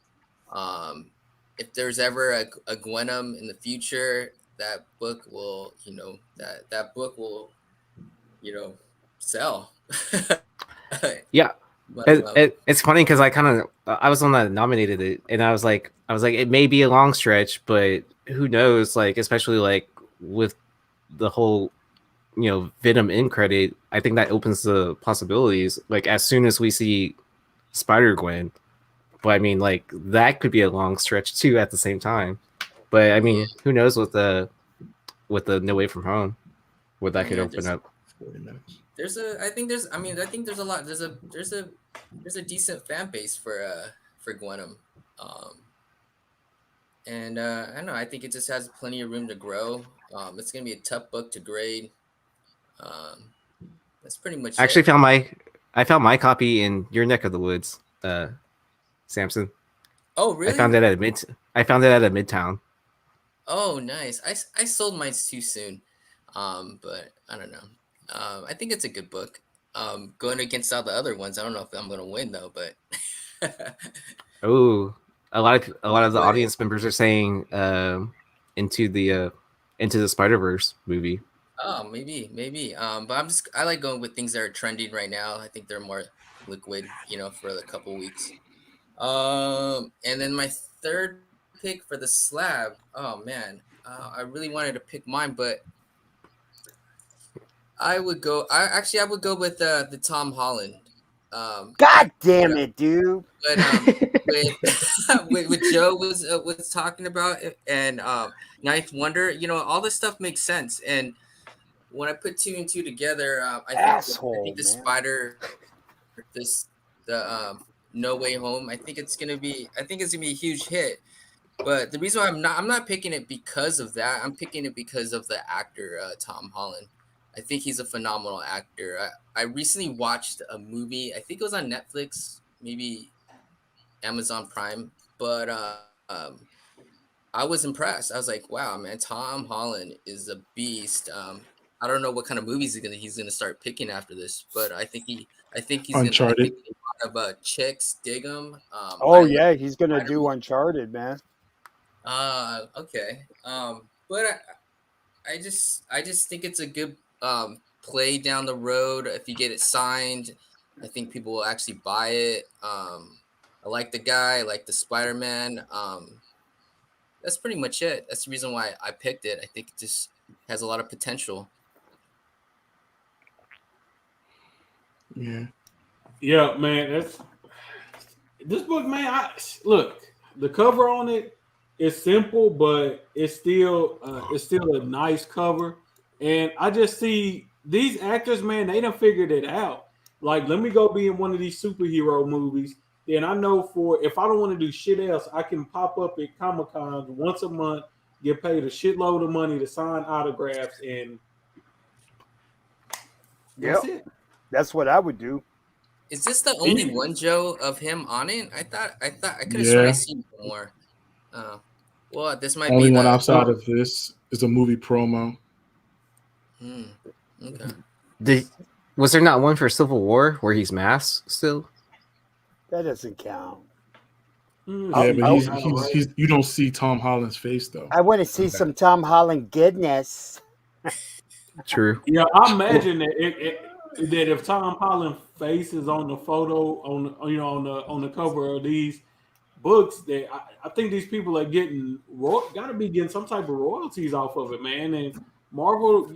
S5: Um, if there's ever a Gwenum in the future, that book will, that book will, sell.
S1: Yeah,
S5: Might as well.
S1: it's funny because I was the one that nominated it, and I was like it may be a long stretch, but who knows? Like especially like with the whole Venom in credit, I think that opens the possibilities. Like as soon as we see Spider Gwen, but I mean like that could be a long stretch too at the same time. But I
S5: Yeah,
S1: mean, who knows with the No Way From Home, what that could
S5: yeah.
S1: open up.
S4: 40 minutes.
S5: I think there's a lot. There's a decent fan base for Gwenum. Um, and I don't know. I think it just has plenty of room to grow. It's gonna be a tough book to grade. Um, that's pretty much
S1: I actually
S5: it.
S1: found my copy in your neck of the woods, Samson.
S5: Oh,
S1: I
S5: really?
S1: found it at Midtown.
S5: Oh, nice. I sold mine too soon. But I don't know. I think it's a good book. Going against all the other ones, I don't know if I'm gonna win though, but
S1: Oh, a lot of the
S5: but
S1: audience members are saying into the Spider-Verse movie.
S5: Oh, maybe. But I like going with things that are trending right now. I think they're more liquid, for a couple weeks. And then my third pick for the slab. Oh man, I really wanted to pick mine, but I would go. I would go with the Tom Holland.
S3: God damn
S5: But
S3: it, dude.
S5: with with Joe was talking about it, and Ninth Wonder, all this stuff makes sense. And when I put two and two together, I
S3: Asshole,
S5: think the
S3: man.
S5: Spider, this the No Way Home. I think it's gonna be a huge hit. But the reason why I'm not picking it because of that. I'm picking it because of the actor Tom Holland. I think he's a phenomenal actor. I recently watched a movie. I think it was on Netflix, maybe Amazon Prime. But I was impressed. I was like, wow, man, Tom Holland is a beast. I don't know what kind of movies he's gonna start picking after this, but I think he's gonna. I
S4: Uncharted.
S5: think a lot of chicks dig him.
S3: Oh
S5: I love
S3: yeah, he's gonna do
S5: Spider-Man.
S3: Uncharted, man.
S5: Okay. But I just think it's a good play down the road. If you get it signed, I think people will actually buy it. I like the guy, I like the Spider-Man. That's pretty much it. That's the reason why I picked it. I think it just has a lot of potential.
S4: Yeah.
S2: Yeah, man. That's this book, man. Look, the cover on it is simple, but it's still a nice cover. And I just see these actors, man. They done figured it out. Like, let me go be in one of these superhero movies. Then I know for if I don't want to do shit else, I can pop up at Comic Cons once a month, get paid a shitload of money to sign autographs, and that's
S3: Yep,
S2: it.
S3: that's what I would do.
S5: Is this the
S2: And
S5: only
S2: you,
S5: one, Joe, of him on it? I could have sworn I
S4: Yeah.
S5: seen more. Uh, well, this might be
S4: Only one
S5: the.
S4: outside of this is a movie promo.
S5: Hmm, okay.
S1: Did was there not one for Civil War where he's masked still?
S3: That doesn't count.
S4: Yeah,
S3: I,
S4: but
S3: I,
S4: he's you don't see Tom Holland's face though.
S3: I want to see
S1: Okay.
S3: some Tom Holland goodness.
S1: True.
S2: yeah, I imagine that that if Tom Holland face is on the photo on the cover of these books, that I think these people are getting got to be getting some type of royalties off of it, man. And Marvel,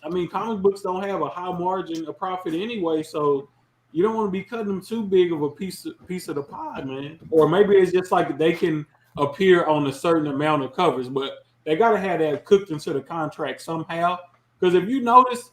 S2: I mean, comic books don't have a high margin of profit anyway, so you don't want to be cutting them too big of a piece of the pie, man. Or maybe it's just like they can appear on a certain amount of covers, but they got to have that cooked into the contract somehow. Because if you notice,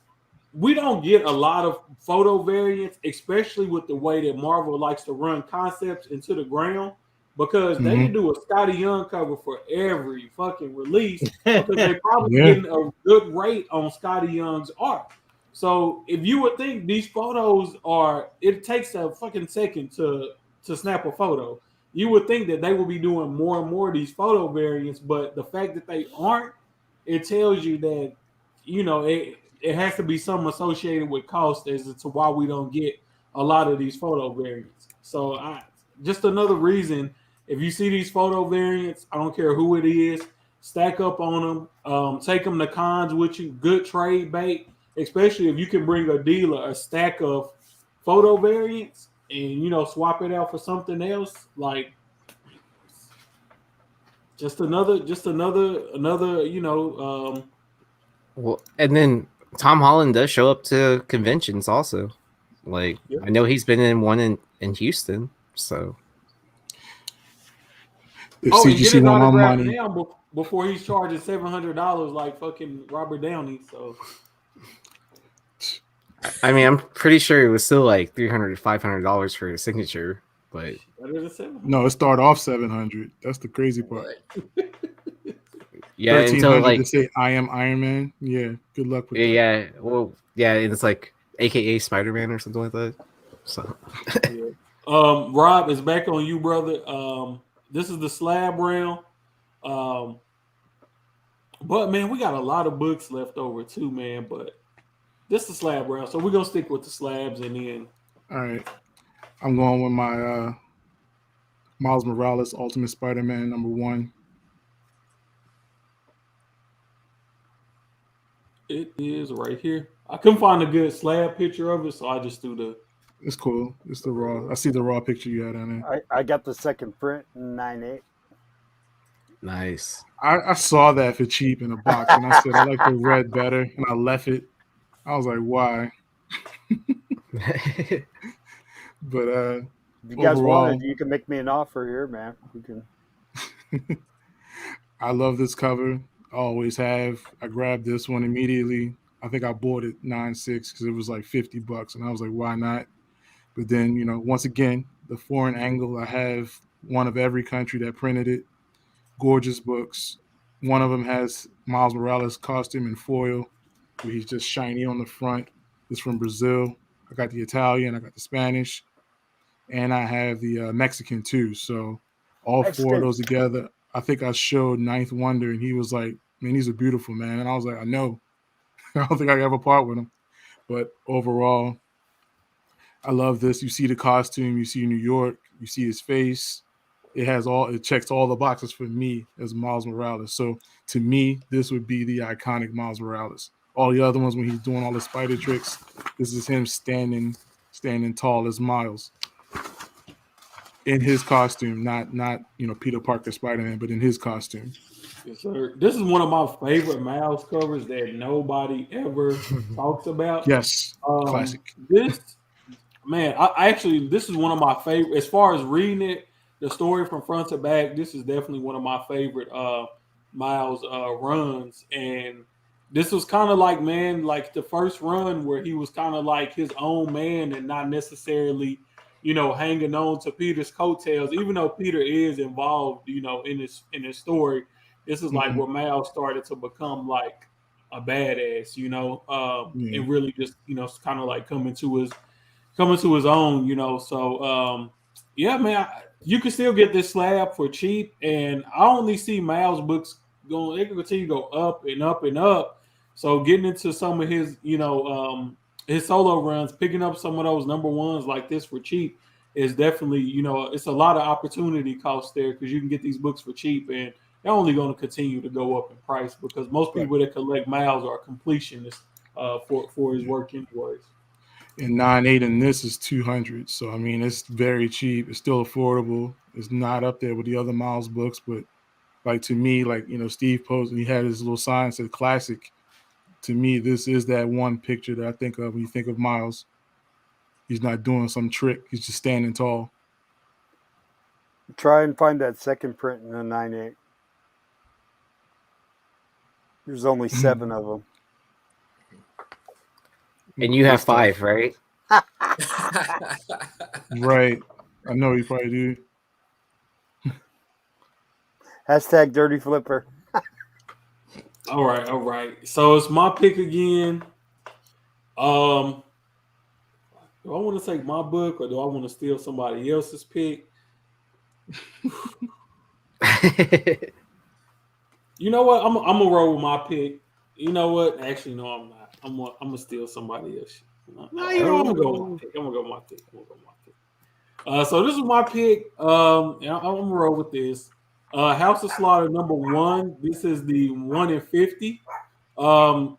S2: we don't get a lot of photo variants, especially with the way that Marvel likes to run concepts into the ground. Because they can
S4: Mm-hmm.
S2: do a Scotty Young cover for every fucking release because they probably
S4: Yeah.
S2: getting a good rate on Scotty Young's art. So if you would think these photos are, it takes a fucking second to snap a photo. You would think that they will be doing more and more of these photo variants, but the fact that they aren't, it tells you that it has to be something associated with cost as to why we don't get a lot of these photo variants. So just another reason, if you see these photo variants, I don't care who it is, stack up on them, take them to cons with you, good trade bait, especially if you can bring a dealer a stack of photo variants and swap it out for something else, like just another
S1: Well, and then Tom Holland does show up to conventions also. Like
S2: yeah.
S1: I know he's been in one in Houston, so
S4: If
S2: Oh, and get
S4: CGC
S2: his
S4: want my
S2: autograph
S4: money,
S2: now before he's charging $700 like fucking Robert Downey. So
S1: I mean I'm pretty sure it was still like $300 to $500 for a signature, but
S2: that is a 700.
S4: no, it start off 700. That's the crazy part.
S5: What?
S1: yeah, until
S4: 1300 to
S1: like
S4: say I am Iron Man. Yeah, good luck with that.
S1: yeah, well yeah, it's like AKA Spider-Man or something like that. So
S2: Yeah. Rob is back on you, brother. This is the slab round. Um, but man, we got a lot of books left over too, man. But this is the slab round, so we're gonna stick with the slabs and then.
S4: All right, I'm going with my Miles Morales Ultimate Spider-Man #1.
S2: It is right here. I couldn't find a good slab picture of it, so I just threw the.
S4: It's cool. It's the raw. I see the raw picture you had on there.
S3: I got the second print in 9.8.
S1: Nice.
S4: I saw that for cheap in a box, and I said I like the red better, and I left it. I was like, why? But
S3: If you guys
S4: overall,
S3: wanted, you can make me an offer here, man. We can.
S4: I love this cover. I always have. I grabbed this one immediately. I think I bought it 9.6 because it was like $50, and I was like, why not? But then, you know, once again, the foreign angle. I have one of every country that printed it. Gorgeous books. One of them has Miles Morales costume in foil, where he's just shiny on the front. It's from Brazil. I got the Italian. I got the Spanish, and I have the Mexican too. So all four of those together. I think I showed Ninth Wonder, and he was like, "Man, these are beautiful, man." And I was like, "I know." I don't think I could ever part with him. But overall, I love this. You see the costume. You see New York. You see his face. It checks all the boxes for me as Miles Morales. So to me, this would be the iconic Miles Morales. All the other ones, when he's doing all the spider tricks, this is him standing tall as Miles in his costume, not Peter Parker Spider-Man, but in his costume.
S2: Yes, sir. This is one of my favorite Miles covers that nobody ever talks about.
S4: Yes, classic.
S2: This man, I actually this is one of my favorite as far as reading it. The story from front to back, this is definitely one of my favorite Miles runs. And this was kind of like, man, like the first run where he was kind of like his own man and not necessarily, hanging on to Peter's coattails, even though Peter is involved, in his story. This is like where Miles started to become like a badass, and really just, kind of like coming to his own, So yeah, man, you can still get this slab for cheap, and I only see Miles books going. They can continue to go up and up and up. So getting into some of his, his solo runs, picking up some of those number ones like this for cheap is definitely, it's a lot of opportunity cost there because you can get these books for cheap, and they're only going to continue to go up in price because most people that collect Miles are completionists for his work anyways.
S4: And 9.8 and this is 200. So I mean, it's very cheap. It's still affordable. It's not up there with the other Miles books, but like to me, like Steve posted, he had his little sign that said classic. To me, this is that one picture that I think of when you think of Miles. He's not doing some trick. He's just standing tall.
S3: Try and find that second print in the 9.8. There's only 7 of them.
S1: And you have 5, right?
S4: Right. I know you probably do.
S3: Hashtag Dirty Flipper.
S2: All right. So it's my pick again. Do I want to take my book or do I want to steal somebody else's pick? You know what? I'm gonna roll with my pick. You know what? Actually, no, I'm not. I'm gonna steal somebody else. No, you know, I'm gonna go with my pick. I'm gonna go with my pick. So this is my pick. I'm gonna roll with this. House of Slaughter #1. This is the 1 in 50.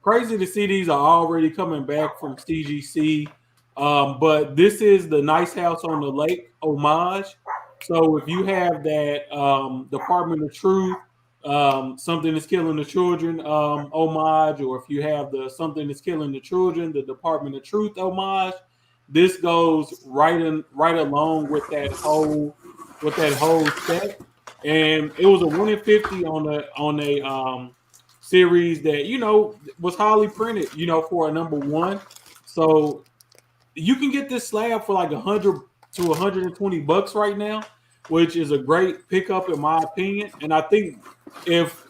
S2: Crazy to see these are already coming back from CGC. But this is the Nice House on the Lake homage. So if you have that Department of Truth, Something Is Killing the Children homage, or if you have the Something Is Killing the Children, the Department of Truth homage, this goes right along with that whole set. And it was a 1 in 50 on a series that was highly printed, for a #1. So you can get this slab for like $100 to $120 right now, which is a great pickup in my opinion. And I think if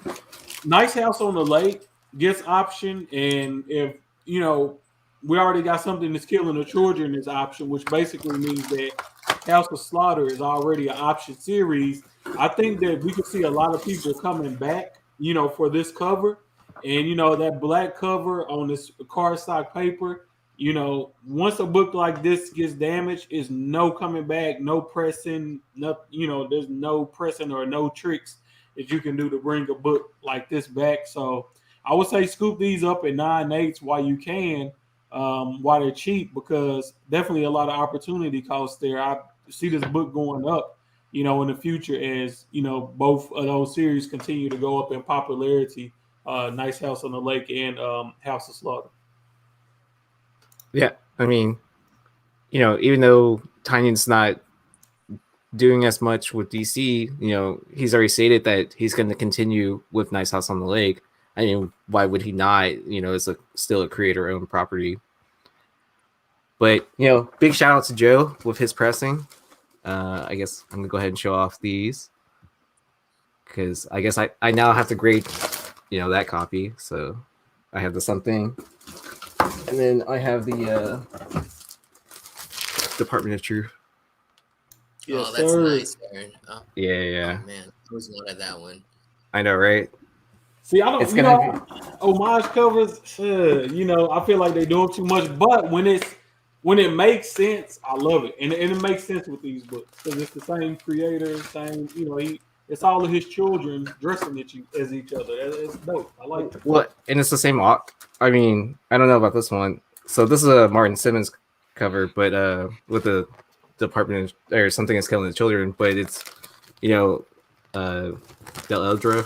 S2: Nice House on the Lake gets option, and if we already got Something That's Killing the Children as option, which basically means that House of Slaughter is already an option series, I think that we could see a lot of people coming back, for this cover. And that black cover on this cardstock paper, once a book like this gets damaged, is no coming back, no pressing, there's no pressing or no tricks that you can do to bring a book like this back. So I would say scoop these up at 9.8 while you can, while they're cheap, because definitely a lot of opportunity costs there. I see this book going up, in the future as both of those series continue to go up in popularity. Nice House on the Lake and House of Slaughter.
S1: Yeah, I mean, even though Tynion's not doing as much with DC, he's already stated that he's going to continue with Nice House on the Lake. I mean, why would he not? It's still a creator-owned property. But big shout out to Joe with his pressing. I guess I'm gonna go ahead and show off these because I guess I now have to grade that copy. So I have the something, and then I have the Department of Truth.
S5: Yes, oh, that's
S2: sir.
S5: Nice, Aaron. Oh,
S1: yeah.
S5: Oh, man, I was wanted that one.
S1: I know, right?
S2: See, I don't. Homage covers. I feel like they're doing too much. But when it makes sense, I love it, and it makes sense with these books because it's the same creator, same. It's all of his children dressing as each other. It's dope. I like it.
S1: Well, and it's the same. I mean, I don't know about this one. So this is a Martin Simmons cover, but with the Department or Something Is Killing the Children, but it's Del Eldra.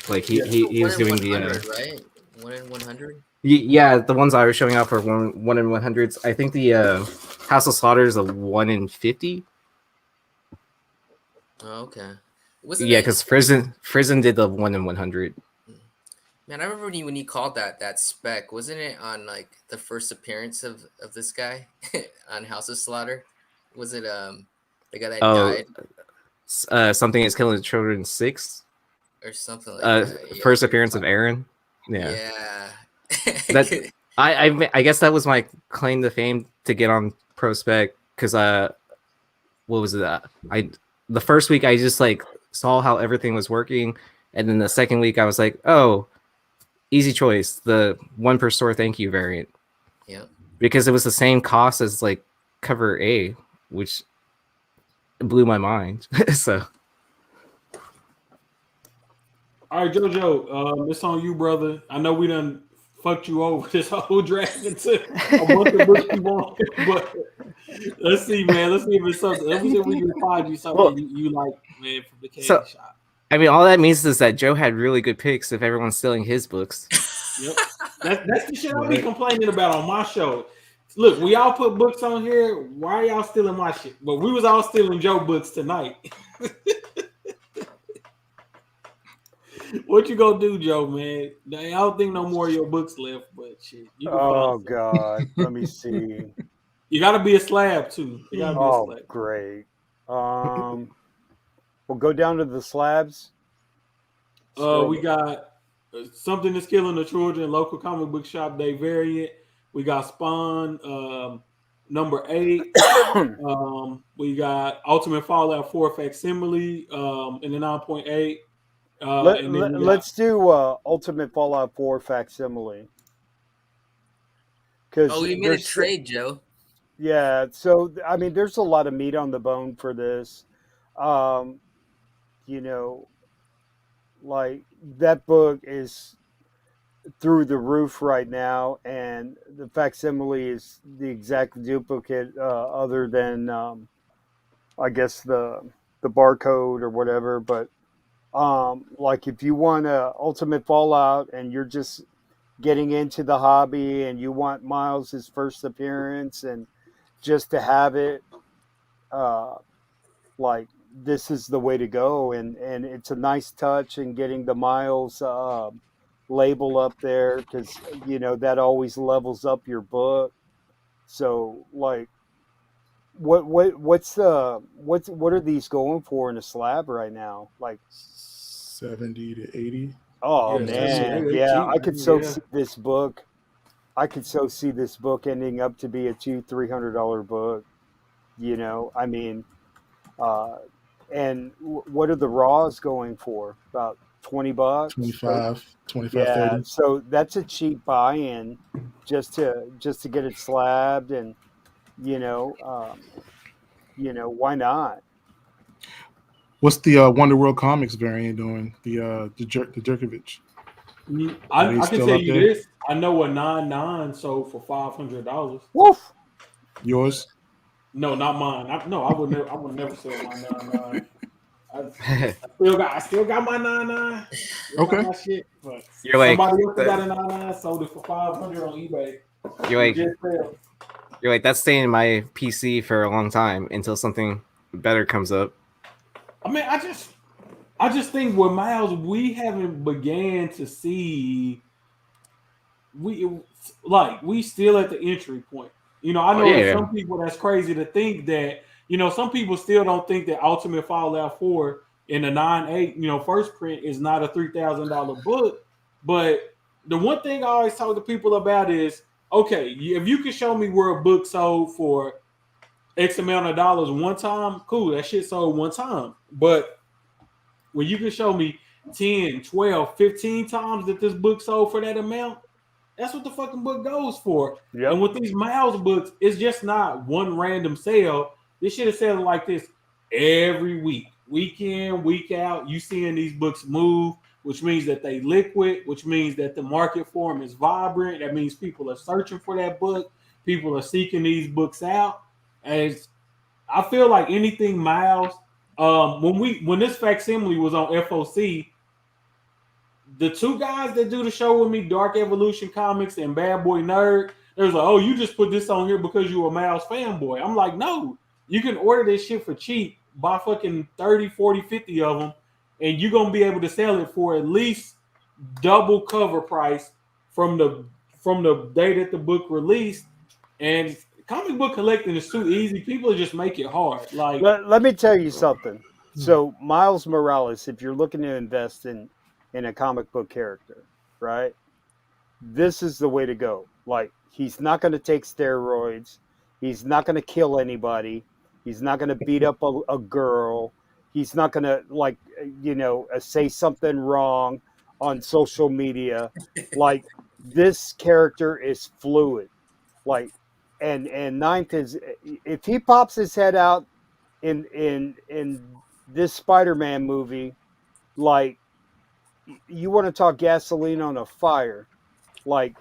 S1: Like he was doing the
S5: right 1 in 100.
S1: Yeah, the ones I was showing out for 1 in 100s. I think the House of Slaughter is a 1 in 50.
S5: Oh, okay.
S1: Because Frizen did the 1 in 100.
S5: Man, I remember when you called that spec. Wasn't it on like the first appearance of this guy on House of Slaughter? Was it the guy that died?
S1: Something Is Killing the Children 6
S5: or something like that.
S1: First appearance of Aaron.
S5: Yeah.
S1: That I guess that was my claim to fame to get on Pro Spec because what was it? The first week I just like saw how everything was working, and then the second week I was like, oh, easy choice, the 1 per store thank you variant.
S5: Yeah. Because
S1: it was the same cost as like cover A, which blew my mind. So.
S2: All right, JoJo, it's on you, brother. I know we done fucked you over this whole draft into a bunch of books you want, but let's see, man. Let's see if it's something. Let's see if we can find you something you like, man, from the candy shop.
S1: I mean, all that means is that Joe had really good picks if everyone's stealing his books.
S2: Yep. That's the shit I'll be complaining about on my show. Look, we all put books on here. Why are y'all stealing my shit? But we was all stealing Joe books tonight. What you gonna do, Joe, man? I don't think no more of your books left, but shit.
S3: Oh God, let me see.
S2: You gotta be a slab too. You gotta be a slab.
S3: Great. We'll go down to the slabs.
S2: We got Something Is Killing the Children, local comic book shop day variant. We got Spawn, number 8. We got Ultimate Fallout 4 facsimile in the 9.8.
S3: Let's do Ultimate Fallout 4 facsimile.
S5: You made a trade, Joe.
S3: Yeah, so I mean, there's a lot of meat on the bone for this. Like that book is through the roof right now, and the facsimile is the exact duplicate, other than I guess the barcode or whatever, but. Like if you want Ultimate Fallout and you're just getting into the hobby and you want Miles's first appearance and just to have it, like this is the way to go, and it's a nice touch in getting the Miles label up there because that always levels up your book. So like, what are these going for in a slab right now? Like
S4: 70 to 80.
S3: Oh man, yeah, I could see this book. I could so see this book ending up to be a $200-300 book. I mean, and what are the raws going for? About $20,
S4: 25,
S3: yeah,
S4: 30.
S3: So that's a cheap buy-in just to get it slabbed, and why not?
S4: What's the Wonder World Comics variant doing? The Jerkovich. Are they
S2: I can
S4: still
S2: tell
S4: up
S2: you
S4: there?
S2: this. I know a 9.9 sold for $500.
S3: Woof.
S4: Yours?
S2: No, not mine. I would never. I would never sell my 9.9. I still got my 9.9. Still got
S4: Okay.
S2: my shit. But
S1: You're like
S2: somebody else that got
S1: that,
S2: a 9.9 sold it for 500 on eBay.
S1: you're
S2: It
S1: like
S2: just fell.
S1: you're like that's staying in my PC for a long time until something better comes up.
S2: I mean, I just think with Miles, we haven't began to see we still at the entry point. You know, I
S1: Oh
S2: know
S1: yeah,
S2: there's
S1: yeah.
S2: some people that's crazy to think that, you know, some people still don't think that Ultimate Fallout 4 in the 9.8, you know, first print is not a $3,000 book. But the one thing I always talk to people about is, okay, if you can show me where a book sold for X amount of dollars one time, cool, that shit sold one time. But when you can show me 10, 12, 15 times that this book sold for that amount, that's what the fucking book goes for.
S3: Yep.
S2: And with these Miles books, it's just not one random sale. This shit is selling like this every week, week in, week out. You seeing these books move, which means that they liquid, which means that the market for them is vibrant. That means people are searching for that book. People are seeking these books out. And I feel like anything Miles, when this facsimile was on FOC, the two guys that do the show with me, Dark Evolution Comics and Bad Boy Nerd, they was like, oh, you just put this on here because you're a Miles fanboy. I'm like, no, you can order this shit for cheap, buy fucking 30, 40, 50 of them, and you're going to be able to sell it for at least double cover price from the day that the book released. And comic book collecting is too easy. People just make it hard. Like,
S3: Let me tell you something. So Miles Morales, if you're looking to invest in a comic book character, right? This is the way to go. Like, he's not going to take steroids. He's not going to kill anybody. He's not going to beat up a girl. He's not going to, like, say something wrong on social media. Like, this character is fluid. Like, and ninth is, if he pops his head out in this Spider-Man movie, like, you want to talk gasoline on a fire, like,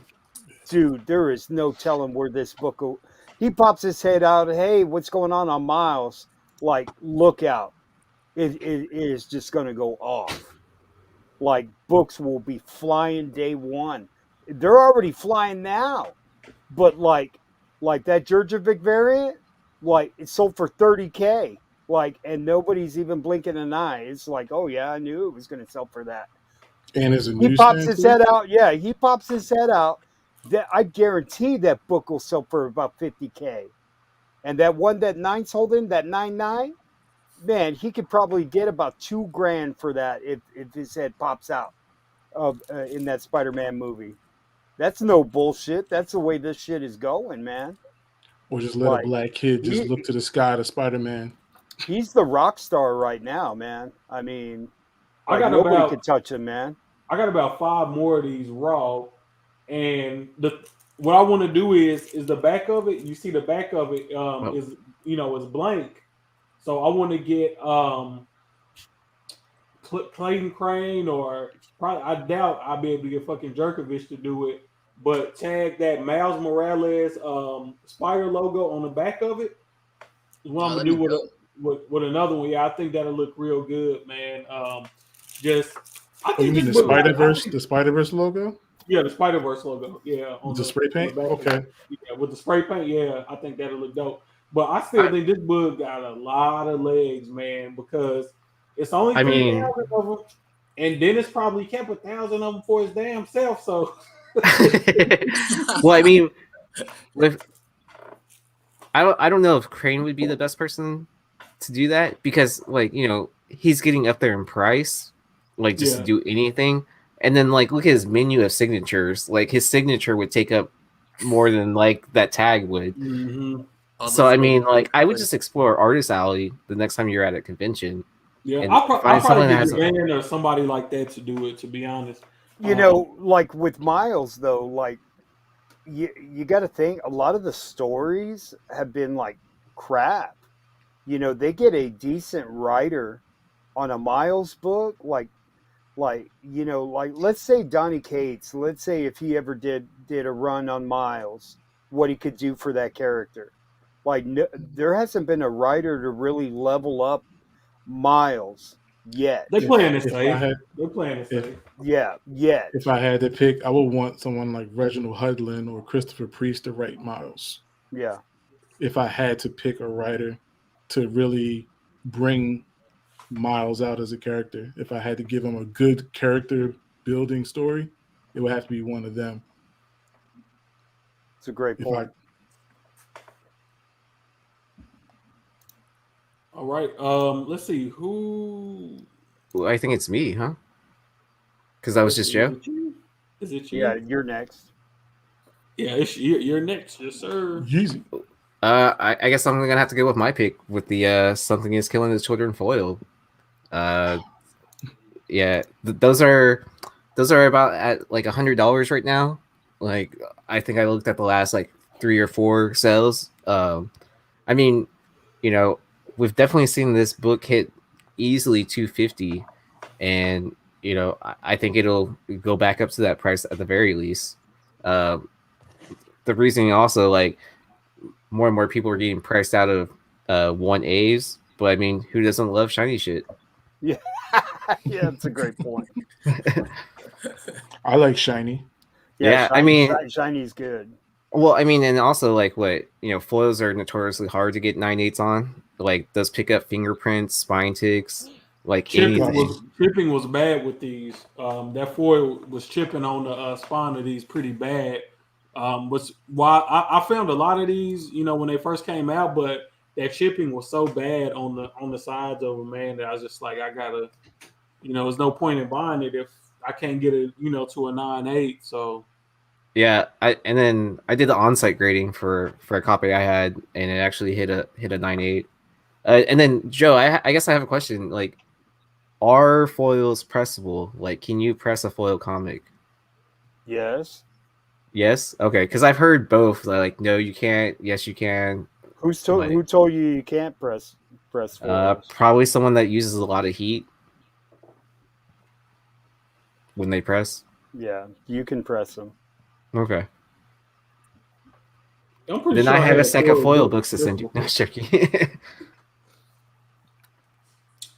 S3: dude, there is no telling where this book will. He pops his head out, hey, what's going on Miles? Like, look out. It is just going to go off. Like, books will be flying day one. They're already flying now. But like that Jurjevic variant, like, it sold for $30K. Like, and nobody's even blinking an eye. It's like, oh yeah, I knew it was going to sell for that.
S4: And there's a
S3: He pops
S4: newsstand
S3: his
S4: too?
S3: head out. Yeah, he pops his head out. That, I guarantee that book will sell for about $50K. And that one that Nine's holding, that 9.9, man, he could probably get about $2,000 for that if his head pops out of in that Spider-Man movie. That's no bullshit. That's the way this shit is going, man.
S4: Or just let a
S3: Like,
S4: black kid just look to the sky to Spider-Man?
S3: he's the rock star right now, man. I mean,
S2: I
S3: like,
S2: got
S3: nobody
S2: about
S3: can touch him, man.
S2: I got about 5 more of these raw, and what I want to do is the back of it. You see the back of it is is blank, so I want to get Clayton Crane, or probably, I doubt I'll be able to get fucking Jerkovich to do it, but tag that Miles Morales spider logo on the back of it is what I'm gonna
S5: that'd
S2: do
S5: be dope.
S2: with another one. Yeah, I think that'll look real good, man. Just I
S4: Oh, you
S2: think
S4: mean
S2: this
S4: the
S2: book,
S4: Spider-Verse logo?
S2: yeah, the Spider Verse logo, yeah, on
S4: The spray
S2: on the
S4: paint?
S2: back of
S4: Okay.
S2: it. Yeah, with the spray paint, yeah, I think that'll look dope. But I still think this book got a lot of legs, man, because it's only
S1: I
S2: 3,000
S1: mean,
S2: of them, and Dennis probably kept 1,000 of them for his damn self. So,
S1: well, I mean, with I don't know if Crane would be the best person to do that because, like, he's getting up there in price, like, just to
S2: yeah,
S1: do anything. And then, like, look at his menu of signatures. Like, his signature would take up more than, like, that tag would.
S5: All
S1: So,
S5: those
S1: I
S5: little
S1: mean, like, I would
S5: papers.
S1: just explore Artist Alley the next time you're at a convention
S2: yeah,
S1: and
S2: I'll
S1: find someone
S2: probably
S1: that
S2: get
S1: has a.
S2: Van or somebody like that to do it. To be honest,
S3: Like with Miles though, like, you got to think a lot of the stories have been like crap. They get a decent writer on a Miles book, like, Like, you know, like let's say Donny Cates, let's say if he ever did a run on Miles, what he could do for that character. Like, no, there hasn't been a writer to really level up Miles yet.
S2: They playing it
S4: If I
S2: safe.
S4: had
S2: They're playing it
S4: if
S2: safe.
S3: Yeah, yet.
S4: if I had to pick, I would want someone like Reginald Hudlin or Christopher Priest to write Miles.
S3: Yeah.
S4: If I had to pick a writer to really bring Miles out as a character, if I had to give him a good character building story, it would have to be one of them.
S3: It's a great
S4: If
S3: point.
S2: All right. Let's see who.
S1: Well, I think it's me, huh? Because that was just Joe.
S2: Is it you?
S3: Yeah, you're next.
S2: Yeah, you're next. Yes, sir.
S4: Yeezy.
S1: I guess I'm gonna have to go with my pick with the Something Is Killing the Children foil. Yeah, those are about at like $100 right now. Like, I think I looked at the last like 3 or 4 sales. I mean, you know, we've definitely seen this book hit easily 250, and you know, I think it'll go back up to that price at the very least. The reasoning also, like, more and more people are getting priced out of 1As, but I mean, who doesn't love shiny shit?
S3: Yeah. Yeah, that's a great point.
S4: I like shiny.
S1: Yeah, I mean,
S3: Shiny's good.
S1: well, I mean, and also like what, you know, foils are notoriously hard to get 9/8 on. Like, those pick up fingerprints, spine ticks, like anything.
S2: Chipping was bad with these. That foil was chipping on the spine of these pretty bad. Was why I found a lot of these, you know, when they first came out, but that chipping was so bad on the sides of them, man, that I was just like, I gotta, you know, there's no point in buying it if I can't get it, you know, to a 9/8. So
S1: Yeah, and then I did the on-site grading for a copy I had, and it actually hit a 9/8. And then Joe, I guess I have a question. Like, are foils pressable? Like, can you press a foil comic?
S3: Yes.
S1: Yes. Okay, because I've heard both. Like, no, you can't. Yes, you can.
S3: Who told you can't press foils?
S1: Probably someone that uses a lot of heat when they press.
S3: Yeah, you can press them.
S1: Okay.
S2: I'm pretty
S1: Then
S2: sure
S1: I have a
S2: had
S1: stack of foil
S2: book
S1: books to send you. No,
S2: before.
S1: joking.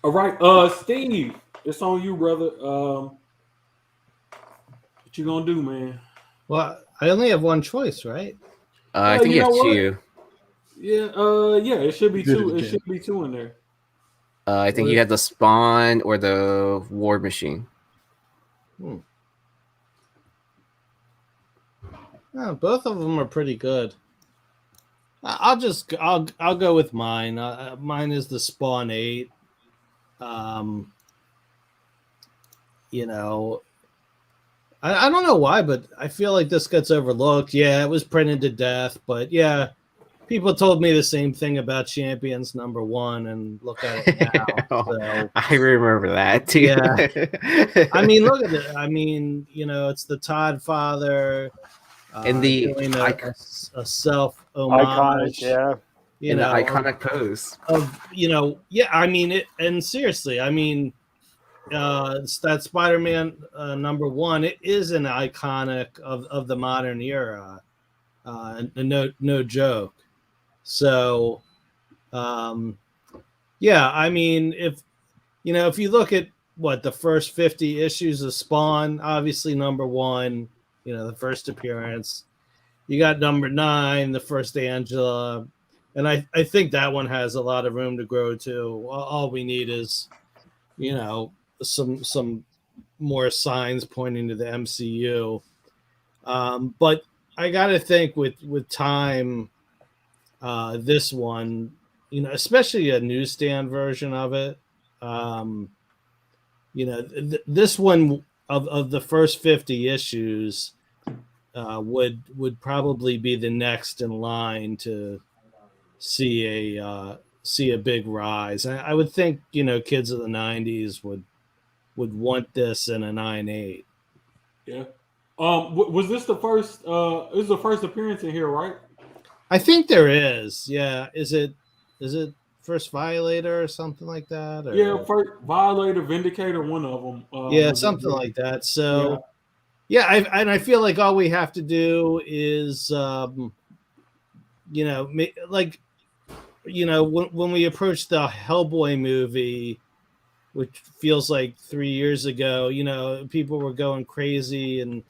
S2: All right, Steve, it's on you, brother. What you gonna do, man?
S6: Well, I only have one choice, right?
S1: I think you have two.
S2: Yeah, it should be two. It should be two in there.
S1: I think you had the Spawn or the War Machine.
S6: Yeah, both of them are pretty good. I'll go with mine. Mine is the Spawn 8. You know, I don't know why, but I feel like this gets overlooked. Yeah, it was printed to death, but yeah, people told me the same thing about Champions #1, and look at it now. So,
S1: I remember that too.
S6: Yeah. I mean, look at it. I mean, you know, it's the Todd father.
S1: And the
S6: doing a self homage,
S3: iconic, yeah,
S1: you know, the iconic pose
S6: of, you know, yeah. I mean it, and seriously, I mean, it's that Spider-Man #1. It is an iconic of the modern era, no joke. So, yeah, I mean, if you look at what the first 50 issues of Spawn, obviously #1. You know, the first appearance. You got #9, the first Angela. And I think that one has a lot of room to grow too. All we need is, you know, some more signs pointing to the MCU. But I got to think with time, this one, you know, especially a newsstand version of it, you know, this one of the first 50 issues, would probably be the next in line to see a big rise. I would think, you know, kids of the 90s would want this in a 9/8.
S2: Yeah. Was this the first? This is the first appearance in here, right?
S6: I think there is. Yeah. Is it First Violator or something like that. Or,
S2: Yeah, first Violator, Vindicator, one of them.
S6: yeah, something like that. So
S2: Yeah.
S6: I feel like all we have to do is when we approach the Hellboy movie, which feels like 3 years ago, people were going crazy and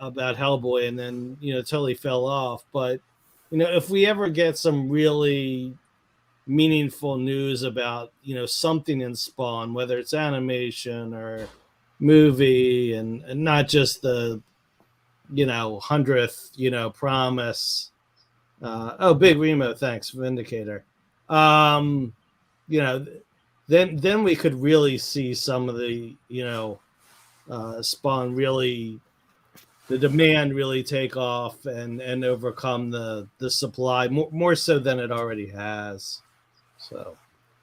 S6: about Hellboy, and then totally fell off. But if we ever get some really meaningful news about something in Spawn, whether it's animation or movie, and not just the 100th promise. Big Remo, thanks, Vindicator. Then we could really see some of the Spawn really, the demand really take off and overcome the supply more so than it already has. So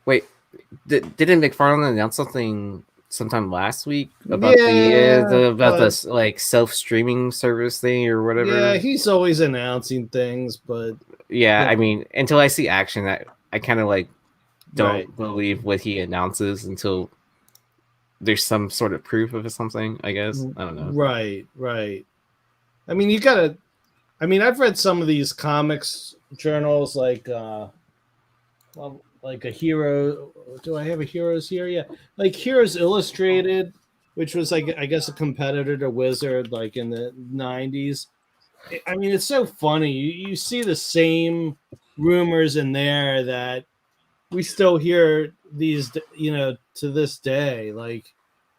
S1: Wait, didn't McFarlane announce something sometime last week about the like self-streaming service thing or whatever?
S6: Yeah, he's always announcing things, but
S1: yeah, I mean, until I see action, I kind of like don't
S6: Right.
S1: believe what he announces until there's some sort of proof of something, I guess. I don't know.
S6: Right. I mean, I've read some of these comics journals like a Hero. Do I have a Heroes here? Yeah. Like Heroes Illustrated, which was like, I guess, a competitor to Wizard, like in the 90s. I mean, it's so funny. You see the same rumors in there that we still hear these, to this day. Like,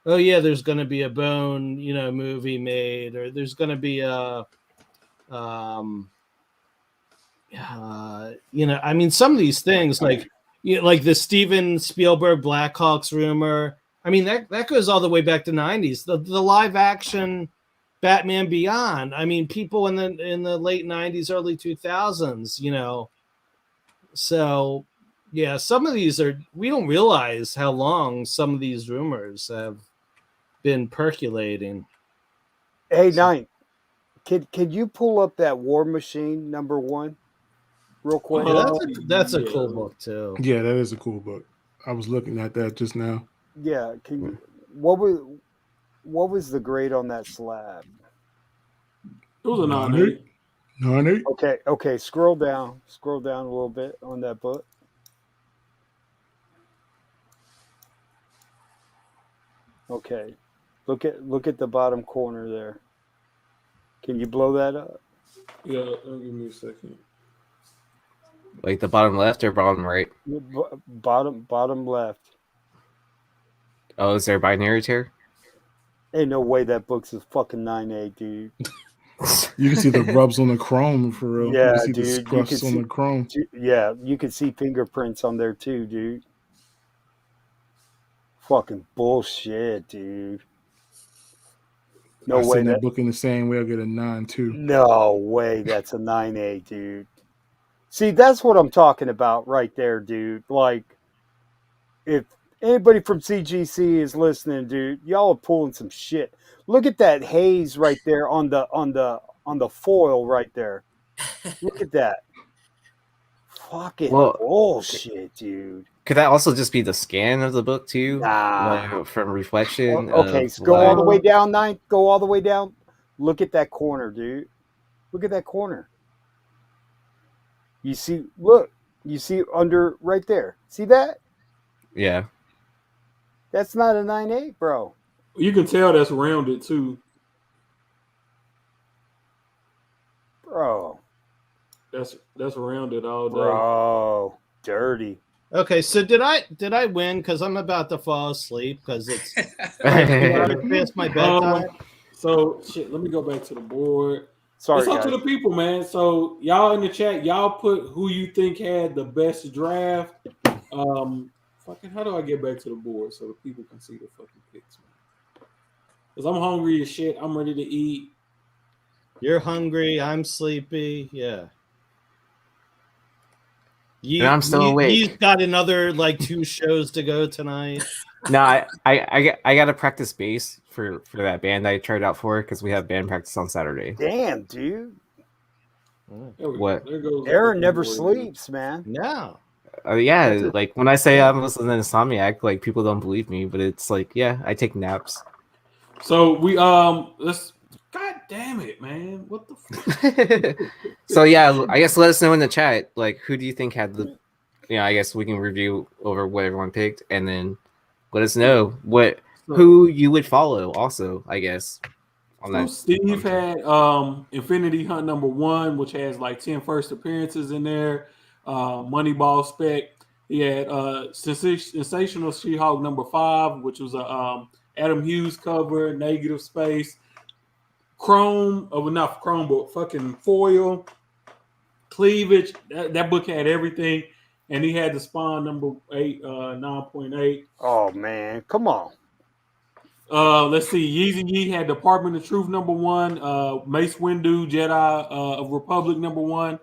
S6: oh yeah, there's going to be a Bone, movie made, or there's going to be a, I mean, some of these things like the Steven Spielberg Blackhawks rumor. I mean, that goes all the way back to 90s. The live action Batman Beyond. I mean, people in the late 90s, early 2000s, So, yeah, some of these we don't realize how long some of these rumors have been percolating.
S3: Hey, Nine, can you pull up that War Machine #1 real quick?
S6: Yeah, that's a cool book too.
S4: Yeah, that is a cool book. I was looking at that just now.
S3: Yeah, can you? What was the grade on that slab?
S2: It was a 9.8.
S4: 9.8.
S3: Okay. Scroll down a little bit on that book. Okay, look at the bottom corner there. Can you blow that up?
S2: Yeah, give me a second.
S1: Like the bottom left or bottom right?
S3: Bottom left.
S1: Oh, is there a binary tier?
S3: Ain't no way that book's a fucking 9.8, dude.
S4: You can see the rubs on the chrome for real.
S3: Yeah,
S4: you can see
S3: dude.
S4: the scuffs on the chrome.
S3: Yeah, you can see fingerprints on there too, dude. Fucking bullshit, dude. No
S4: I
S3: way
S4: seen that book in the same way. I'll get a 9 too.
S3: No way that's a 9.8, dude. See, that's what I'm talking about right there, dude. Like, if anybody from CGC is listening, dude, y'all are pulling some shit. Look at that haze right there on the foil right there. Look at that. Fucking bullshit, dude.
S1: Could that also just be the scan of the book too?
S3: Nah.
S1: Like, from reflection.
S3: Okay, go all the way down, Nine. Go all the way down. Look at that corner, dude. Look at that corner. You see under right there. See that?
S1: Yeah.
S3: That's not a 9.8, bro.
S2: You can tell that's rounded too.
S3: Bro.
S2: That's rounded all day.
S3: Bro. Dirty.
S6: Okay, so did I win? Because I'm about to fall asleep because it's past my bedtime.
S2: So shit, let me go back to the board.
S3: Sorry,
S2: it's up
S3: guys.
S2: to the people, man. So y'all in the chat, y'all put who you think had the best draft. Fucking, how do I get back to the board so the people can see the fucking picks, man? Because I'm hungry as shit. I'm ready to eat.
S6: You're hungry. I'm sleepy. Yeah.
S1: And I'm still awake.
S6: He's got another 2 shows to go tonight.
S1: No, I got to practice bass for that band I tried out for because we have band practice on Saturday.
S3: Damn, dude.
S1: What?
S2: There goes
S3: Aaron never sleeps, man.
S6: No.
S1: Yeah,
S3: That's a,
S1: like when I say I'm listening to Insomniac, like people don't believe me, but it's like, yeah, I take naps.
S2: So we let's. God damn it, man! What the fuck?
S1: So yeah, I guess let us know in the chat, like who do you think had the, I guess we can review over what everyone picked, and then let us know who you would follow. Also, I guess on
S2: So
S1: that.
S2: Steve had Infinity Hunt #1, which has like 10 first appearances in there. Moneyball spec. He had Sensational She-Hulk #5, which was a Adam Hughes cover, negative space, chrome, not chrome, but fucking foil, cleavage. That book had everything. And he had the Spawn #8, 9.8.
S3: oh man, come on.
S2: Let's see. Yeezy Yee had Department of Truth #1. Mace Windu Jedi of Republic #1.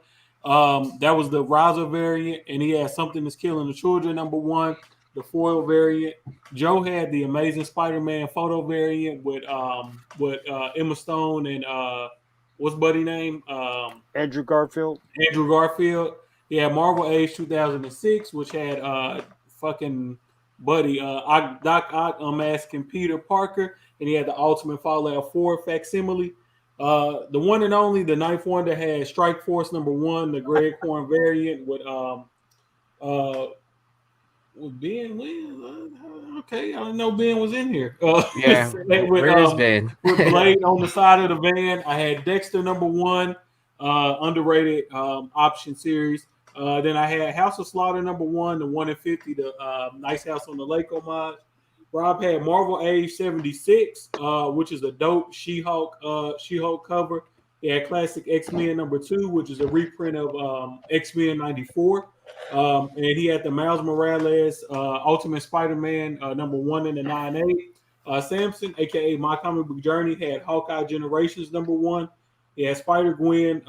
S2: That was the Raza variant, and he had Something That's Killing the Children #1, the foil variant. Joe had the Amazing Spider-Man photo variant with Emma Stone and what's buddy name?
S3: Andrew Garfield.
S2: Andrew Garfield. He had Marvel Age 2006, which had fucking buddy Doc Ock unmasking Peter Parker, and he had the Ultimate Fallout 4 facsimile. The one and only, the Ninth Wonder had Strike Force #1, the Greg Horn variant with Ben Win. Okay, I didn't know Ben was in here.
S1: Yeah, where is Ben?
S2: With Blade on the side of the van. I had Dexter #1, underrated option series. Then I had House of Slaughter #1, the 1 in 50, the Nice House on the Lake homage. Rob had Marvel Age 76, which is a dope She-Hulk cover. He had Classic X-Men #2, which is a reprint of X-Men 94. And he had the Miles Morales Ultimate Spider-Man #1 in the 9.8. Samson, aka My Comic Book Journey, had Hawkeye Generations #1. He had Spider-Gwen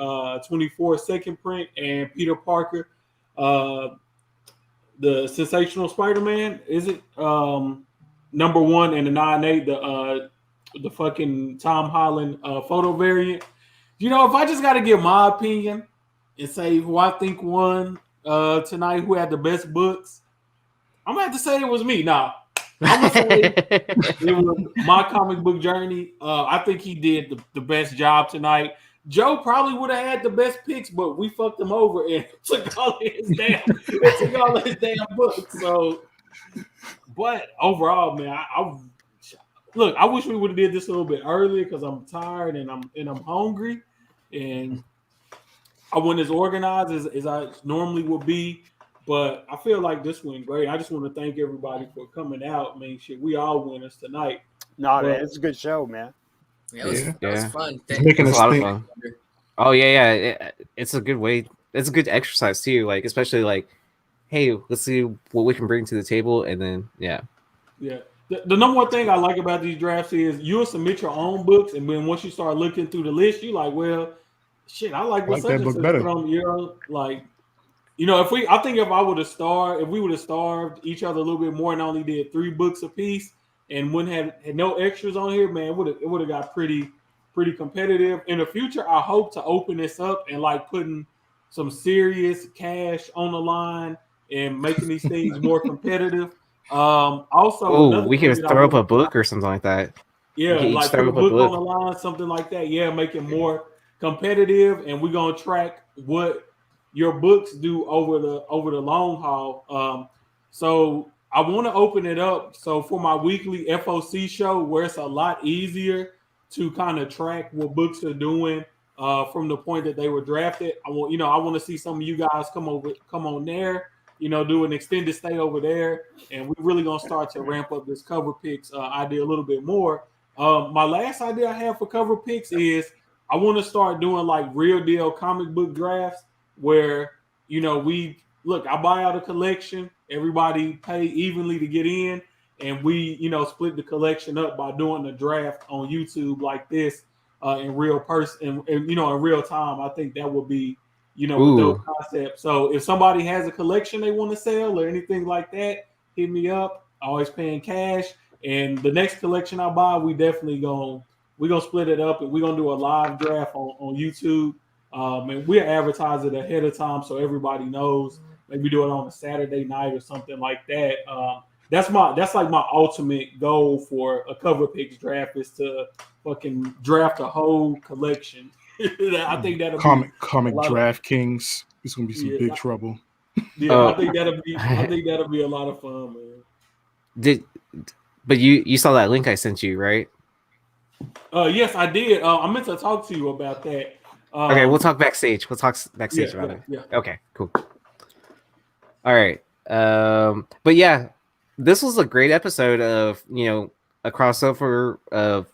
S2: 24 second print, and Peter Parker, the Sensational Spider-Man. Is it #1 in the 9.8? The fucking Tom Holland photo variant. You know, if I just got to give my opinion and say who I think won tonight, who had the best books, I'm gonna have to say it was me. Nah, I'm gonna say it was My Comic Book Journey. I think he did the best job tonight. Joe probably would have had the best picks, but we fucked him over and took all his damn books. So, but overall, man, I wish we would have did this a little bit earlier because I'm tired and I'm hungry, and I wasn't as organized as I normally would be. But I feel like this went great. I just want to thank everybody for coming out. I mean, shit, we all winners tonight.
S3: No, man, it's a good show, man.
S5: Yeah, it was fun.
S4: Making
S1: It's
S4: us
S1: a lot
S4: think.
S1: of fun. Oh yeah. It's a good way. It's a good exercise too. Like especially like, hey, let's see what we can bring to the table, and then yeah.
S2: The number one thing I like about these drafts is you'll submit your own books, and then once you start looking through the list, you're like, well, shit, I like what such and such put on the like. You know, if we would have starved each other a little bit more and only did 3 books a piece and wouldn't have had no extras on here, man, it would have got pretty competitive. In the future, I hope to open this up and like putting some serious cash on the line and making these things more competitive. Also,
S1: we can throw up a book or something like that.
S2: Yeah, like put a book on the line, something like that. Yeah, make it more competitive, and we're gonna track what your books do over the long haul. So I want to open it up. So for my weekly FOC show, where it's a lot easier to kind of track what books are doing from the point that they were drafted. I want to see some of you guys come on there. You know, do an extended stay over there, and we're really gonna start to ramp up this cover picks idea a little bit more. My last idea I have for cover picks is I want to start doing like real deal comic book drafts where, you know, I buy out a collection, everybody pay evenly to get in, and we, you know, split the collection up by doing a draft on YouTube like this in real person and you know, in real time. I think that would be, you know, a dope concept. So if somebody has a collection they want to sell or anything like that, hit me up. Always paying cash. And the next collection I buy, we're gonna split it up and we're gonna do a live draft on YouTube. And we'll advertise it ahead of time so everybody knows. maybe do it on a Saturday night or something like that. That's like my ultimate goal for a cover picks draft is to fucking draft a whole collection. I think that'll
S4: comic
S2: be
S4: draft kings. It's gonna be some big trouble.
S2: Yeah,
S1: Oh.
S2: I think that'll be a lot of fun, man.
S1: But you saw that link I sent you, right?
S2: Yes, I did. I meant to talk to you about that.
S1: Okay, we'll talk backstage. We'll talk backstage about it.
S2: Yeah.
S1: Okay, cool. All right. But yeah, this was a great episode of a crossover of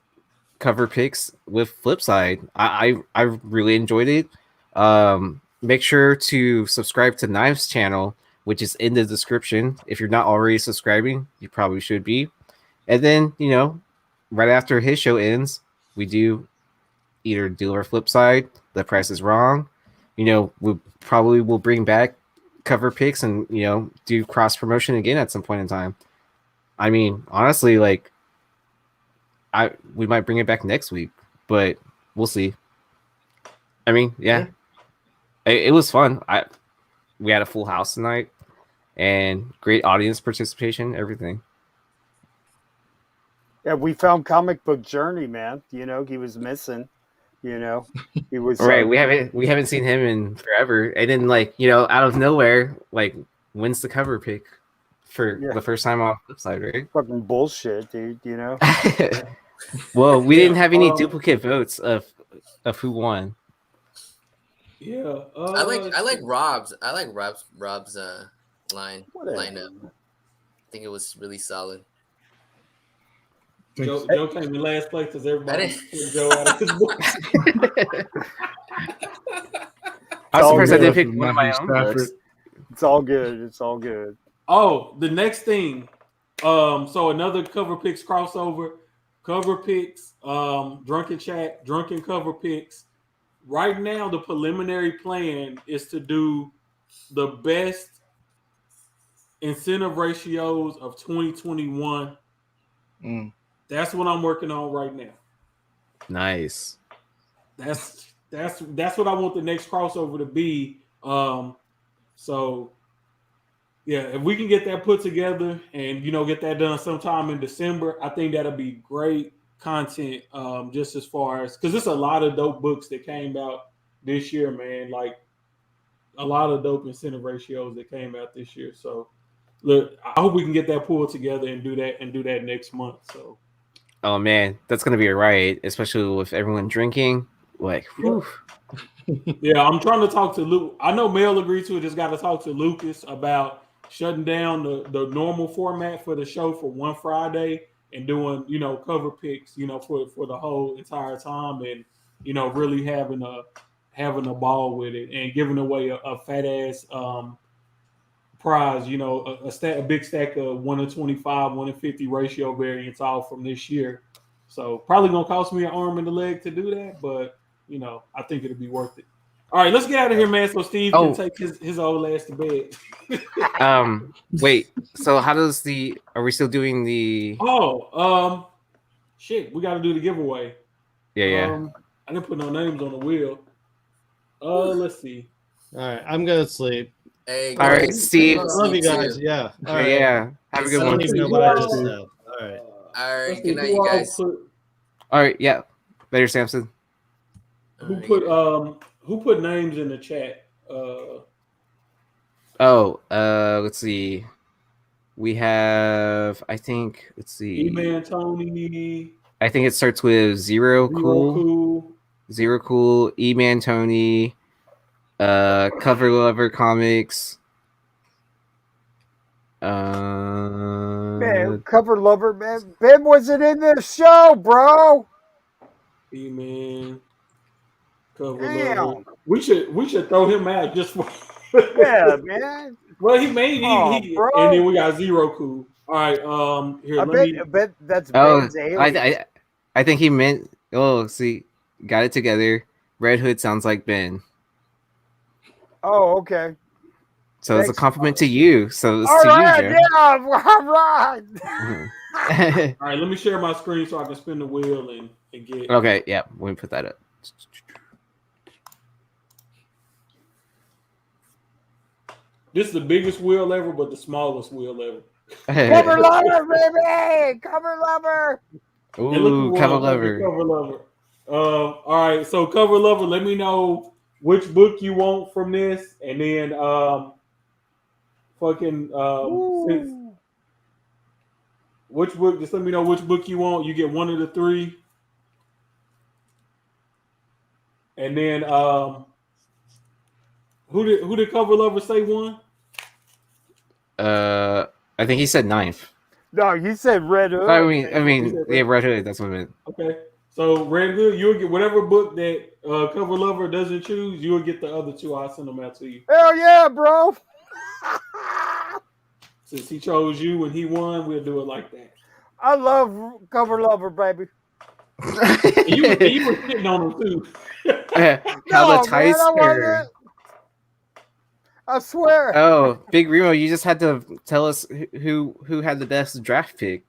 S1: cover picks with Flipside. I really enjoyed it. Make sure to subscribe to Knives channel, which is in the description. If you're not already subscribing, you probably should be. And then right after his show ends, we do either do our Flipside, The Price is Wrong. We probably will bring back cover picks and do cross promotion again at some point in time. I mean, honestly, like we might bring it back next week, but we'll see. I mean, yeah. It was fun. We had a full house tonight and great audience participation, everything.
S3: Yeah, we found Comic Book Journey, man. He was missing. He was
S1: right. We haven't seen him in forever, and then out of nowhere, wins the cover pick for the first time on Flipside, right?
S3: Fucking bullshit, dude.
S1: Well, we didn't have any duplicate votes of who won.
S2: Yeah,
S5: I like Rob's lineup. I think it was really solid.
S2: Joe came in last place because everybody put Joe out of his books.
S1: I was surprised I didn't pick one of my own books.
S3: It's all good. It's all good.
S2: Oh, the next thing. So another cover picks crossover. Cover picks, drunken chat, drunken cover picks. Right now, the preliminary plan is to do the best incentive ratios of 2021. That's what I'm working on right now.
S1: Nice.
S2: That's what I want the next crossover to be. So yeah, if we can get that put together and get that done sometime in December, I think that'll be great content. Just as far as because there's a lot of dope books that came out this year, man. Like a lot of dope incentive ratios that came out this year. So look, I hope we can get that pulled together and do that next month. So.
S1: Oh man, that's gonna be a riot, especially with everyone drinking. Whew.
S2: Yeah, I'm trying to talk to Luke. I know Mel agreed to it. Just got to talk to Lucas about shutting down the normal format for the show for one Friday and doing cover picks for the whole entire time and really having a ball with it and giving away a fat ass prize. A big stack of 1 in 25, 1 in 50 ratio variants all from this year. So probably gonna cost me an arm and a leg to do that, but I think it'll be worth it. All right, let's get out of here, man. So Steve can take his old ass to bed.
S1: Wait. So how does are we still doing the?
S2: Shit, we got to do the giveaway.
S1: Yeah.
S2: I didn't put no names on the wheel. Let's see.
S6: All right, I'm gonna sleep.
S5: Hey,
S1: all right, Steve.
S6: Love you guys. Yeah. All right.
S1: Yeah. Have a good
S6: I
S1: one.
S6: don't even know what I just said. All right.
S5: All right. Good night, you guys.
S1: All right. Yeah. Later, Samson.
S2: Who put names in the chat?
S1: Let's see. We have, I think, let's see.
S2: E-Man Tony.
S1: I think it starts with Zero Cool, E-Man Tony, Cover Lover Comics.
S3: Man, Cover Lover, man. Ben wasn't in this show, bro.
S2: E-Man. Cover Lover. We should throw him out just for
S3: yeah, man.
S2: Well, he made and then we got Zero Cool. All right, here.
S3: I bet that's Ben's alias.
S1: I think he meant. Oh, see, got it together. Red Hood sounds like Ben.
S3: Oh, okay.
S1: So thanks. It's a compliment to you. So it's
S3: all
S1: to
S3: right,
S1: you, Joe.
S3: Yeah, all right.
S2: All right, let me share my screen so I can spin the wheel and get.
S1: Okay, yeah, let me put that up.
S2: This is the biggest wheel ever, but the smallest wheel ever.
S3: Cover lover, baby! Cover lover!
S2: And look
S1: Ooh,
S2: who
S1: cover
S2: won, the
S1: lover.
S2: cover lover. All right, so cover lover, let me know which book you want from this, and then since which book, just let me know which book you want. You get one of the three. And then who did cover lover say won?
S1: I think he said ninth.
S3: No, you said Red Hood.
S1: I mean,
S2: Red
S1: Red Hood. That's what I meant.
S2: Okay. So Red Hood, you'll get whatever book that cover lover doesn't choose, you'll get the other two. I'll send them out to you.
S3: Hell yeah, bro!
S2: Since he chose you and he won, we'll do it like that.
S3: I love cover lover, baby.
S2: And you were sitting on him too.
S1: How the ties
S3: I wasn't. I swear.
S1: Oh, Big Remo, you just had to tell us who had the best draft pick.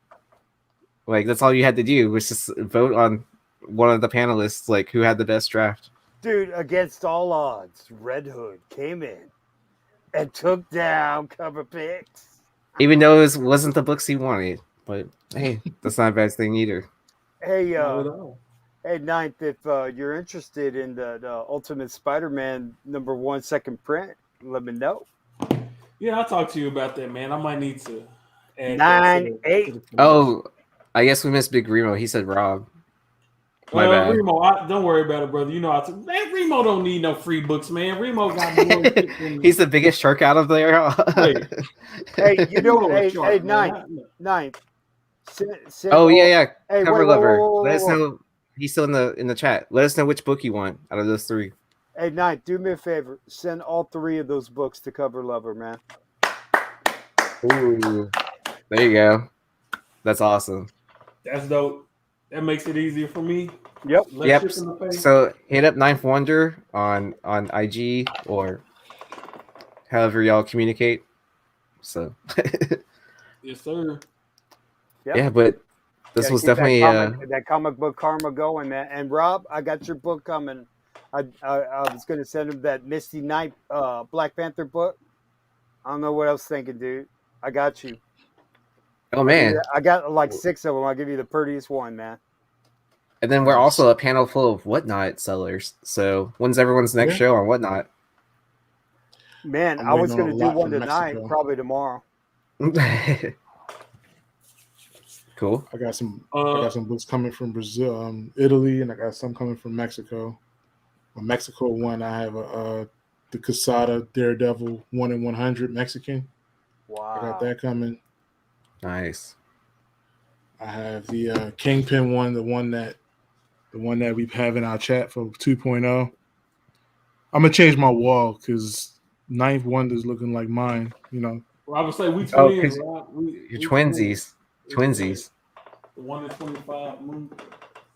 S1: Like that's all you had to do was just vote on one of the panelists, like who had the best draft.
S3: Dude, against all odds, Red Hood came in and took down cover picks.
S1: Even though it wasn't the books he wanted. But hey, that's not a bad thing either.
S3: Hey,
S2: Not at all.
S3: hey, Ninth, if you're interested in the Ultimate Spider-Man #1 second print, let me know.
S2: Yeah, I'll talk to you about that, man. I might need to add
S3: 9-8.
S1: Oh, I guess we missed Big Remo. He said Rob. My bad.
S2: Remo, don't worry about it, brother. You know, man, Remo don't need no free books, man. Remo got more.
S1: He's the biggest shark out of there.
S3: Hey, you know,
S2: Remo
S3: hey,
S2: shark, man.
S3: Ninth.
S1: Oh yeah.
S3: Hey,
S1: Cover
S3: wait,
S1: lover.
S3: whoa.
S1: Let us know. He's still in the chat. Let us know which book you want out of those three.
S3: Hey, Ninth, do me a favor. Send all three of those books to Cover Lover, man.
S1: Ooh, there you go. That's awesome.
S2: That's dope. That makes it easier for me.
S3: Yep.
S1: Yep. So hit up Ninth Wonder on IG or however y'all communicate. So
S2: Yes, sir.
S3: Yep.
S1: Yeah, but this was definitely
S3: that comic book karma going, man. And Rob, I got your book coming. I was gonna send him that Misty Knight Black Panther book. I don't know what I was thinking, dude. I got you.
S1: oh man.
S3: I got like 6 of them. I'll give you the prettiest one, man.
S1: And then we're also a panel full of Whatnot sellers. So when's everyone's next show on Whatnot?
S3: Man,
S4: I'm
S3: I was
S4: waiting on
S3: gonna
S4: a
S3: do
S4: lot
S3: one
S4: from
S3: tonight,
S4: Mexico.
S3: probably tomorrow.
S1: Cool.
S4: I got some books coming from Brazil, Italy, and I got some coming from Mexico. On Mexico one, I have the Casada Daredevil 1 in 100 Mexican.
S3: Wow.
S4: I got that coming.
S1: Nice.
S4: I have the Kingpin one, the one that we have in our chat for 2.0. I'm gonna change my wall because Ninth Wonder's looking like mine. You know.
S2: Well, I would say we twins.
S1: Oh, 'cause
S2: Rob.
S1: You're twinsies. Twinsies.
S2: The 1 in 25 moon.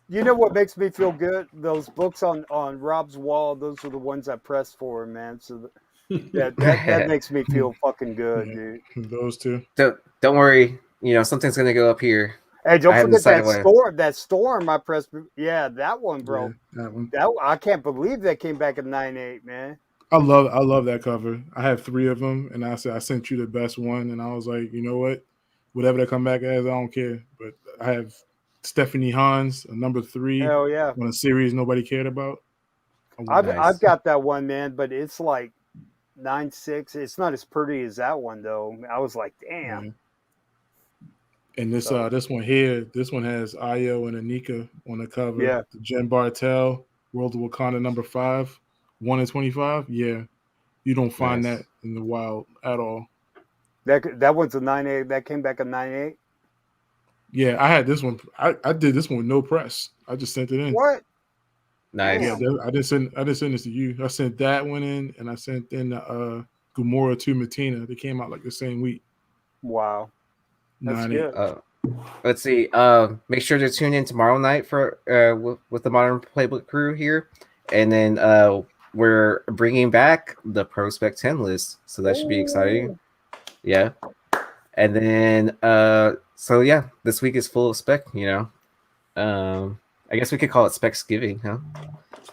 S3: You know what makes me feel good? Those books on Rob's wall. Those are the ones I pressed for him, man. So that makes me feel fucking good,
S4: Yeah.
S3: dude.
S4: Those two.
S1: Don't worry. You know something's gonna go up here.
S3: Hey, don't
S1: I haven't
S3: forget that
S1: decided what-
S3: storm. That storm I pressed. Yeah, that one, bro.
S4: Yeah, that one.
S3: I can't believe that came back at 9.8, man.
S4: I love that cover. I have 3 of them, and I said I sent you the best one, and I was like, you know what, whatever they come back as, I don't care. But I have Stephanie Hans, a number 3,
S3: Hell yeah.
S4: on a series nobody cared about.
S3: I've got that one, man, but it's like 9.6. It's not as pretty as that one, though. I was like, damn.
S4: Yeah. And this one here, this one has Ayo and Anika on the cover.
S3: Yeah.
S4: The Jen Bartel, World of Wakanda number 5, 1 in 25. Yeah. You don't find
S1: Nice.
S4: that in the wild at all.
S3: That one's a 9.8. That came back at 9.8.
S4: Yeah, I had this one. I did this one with no press. I just sent it in.
S3: What?
S1: Nice.
S3: Damn.
S4: I didn't send this to you. I sent that one in, and I sent in Gamora to Matina. They came out like the same week.
S3: Wow. That's
S4: 9-8.
S3: good.
S1: Let's see. Make sure to tune in tomorrow night for with the Modern Playbook crew here, and then we're bringing back the Prospect 10 list, so that should be exciting. Yeah, and then so yeah, this week is full of spec. You know, I guess we could call it Specsgiving, huh?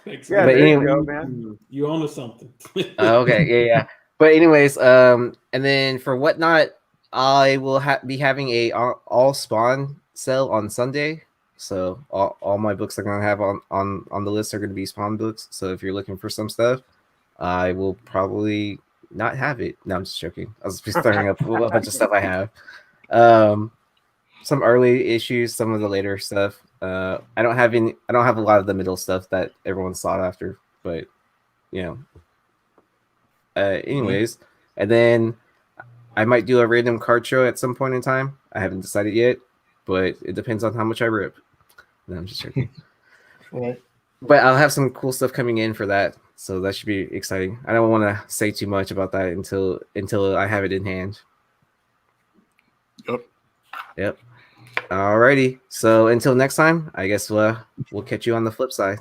S3: Yeah,
S1: But
S3: there you
S1: anyway-
S3: go, man.
S2: You own something.
S1: Okay, yeah. But anyways, and then for whatnot, I will be having a all Spawn sale on Sunday. So all my books are gonna have on the list are gonna be Spawn books. So if you're looking for some stuff, I will probably not have it. No, I'm just joking. I was just throwing up a bunch of stuff I have. Some early issues, some of the later stuff. I don't have a lot of the middle stuff that everyone sought after, but you know. Anyways, and then I might do a random card show at some point in time. I haven't decided yet, but it depends on how much I rip. No, I'm just joking.
S4: Right.
S1: But I'll have some cool stuff coming in for that, so that should be exciting. I don't want to say too much about that until I have it in hand. Yep. Alrighty. So until next time, I guess we'll catch you on the flip side.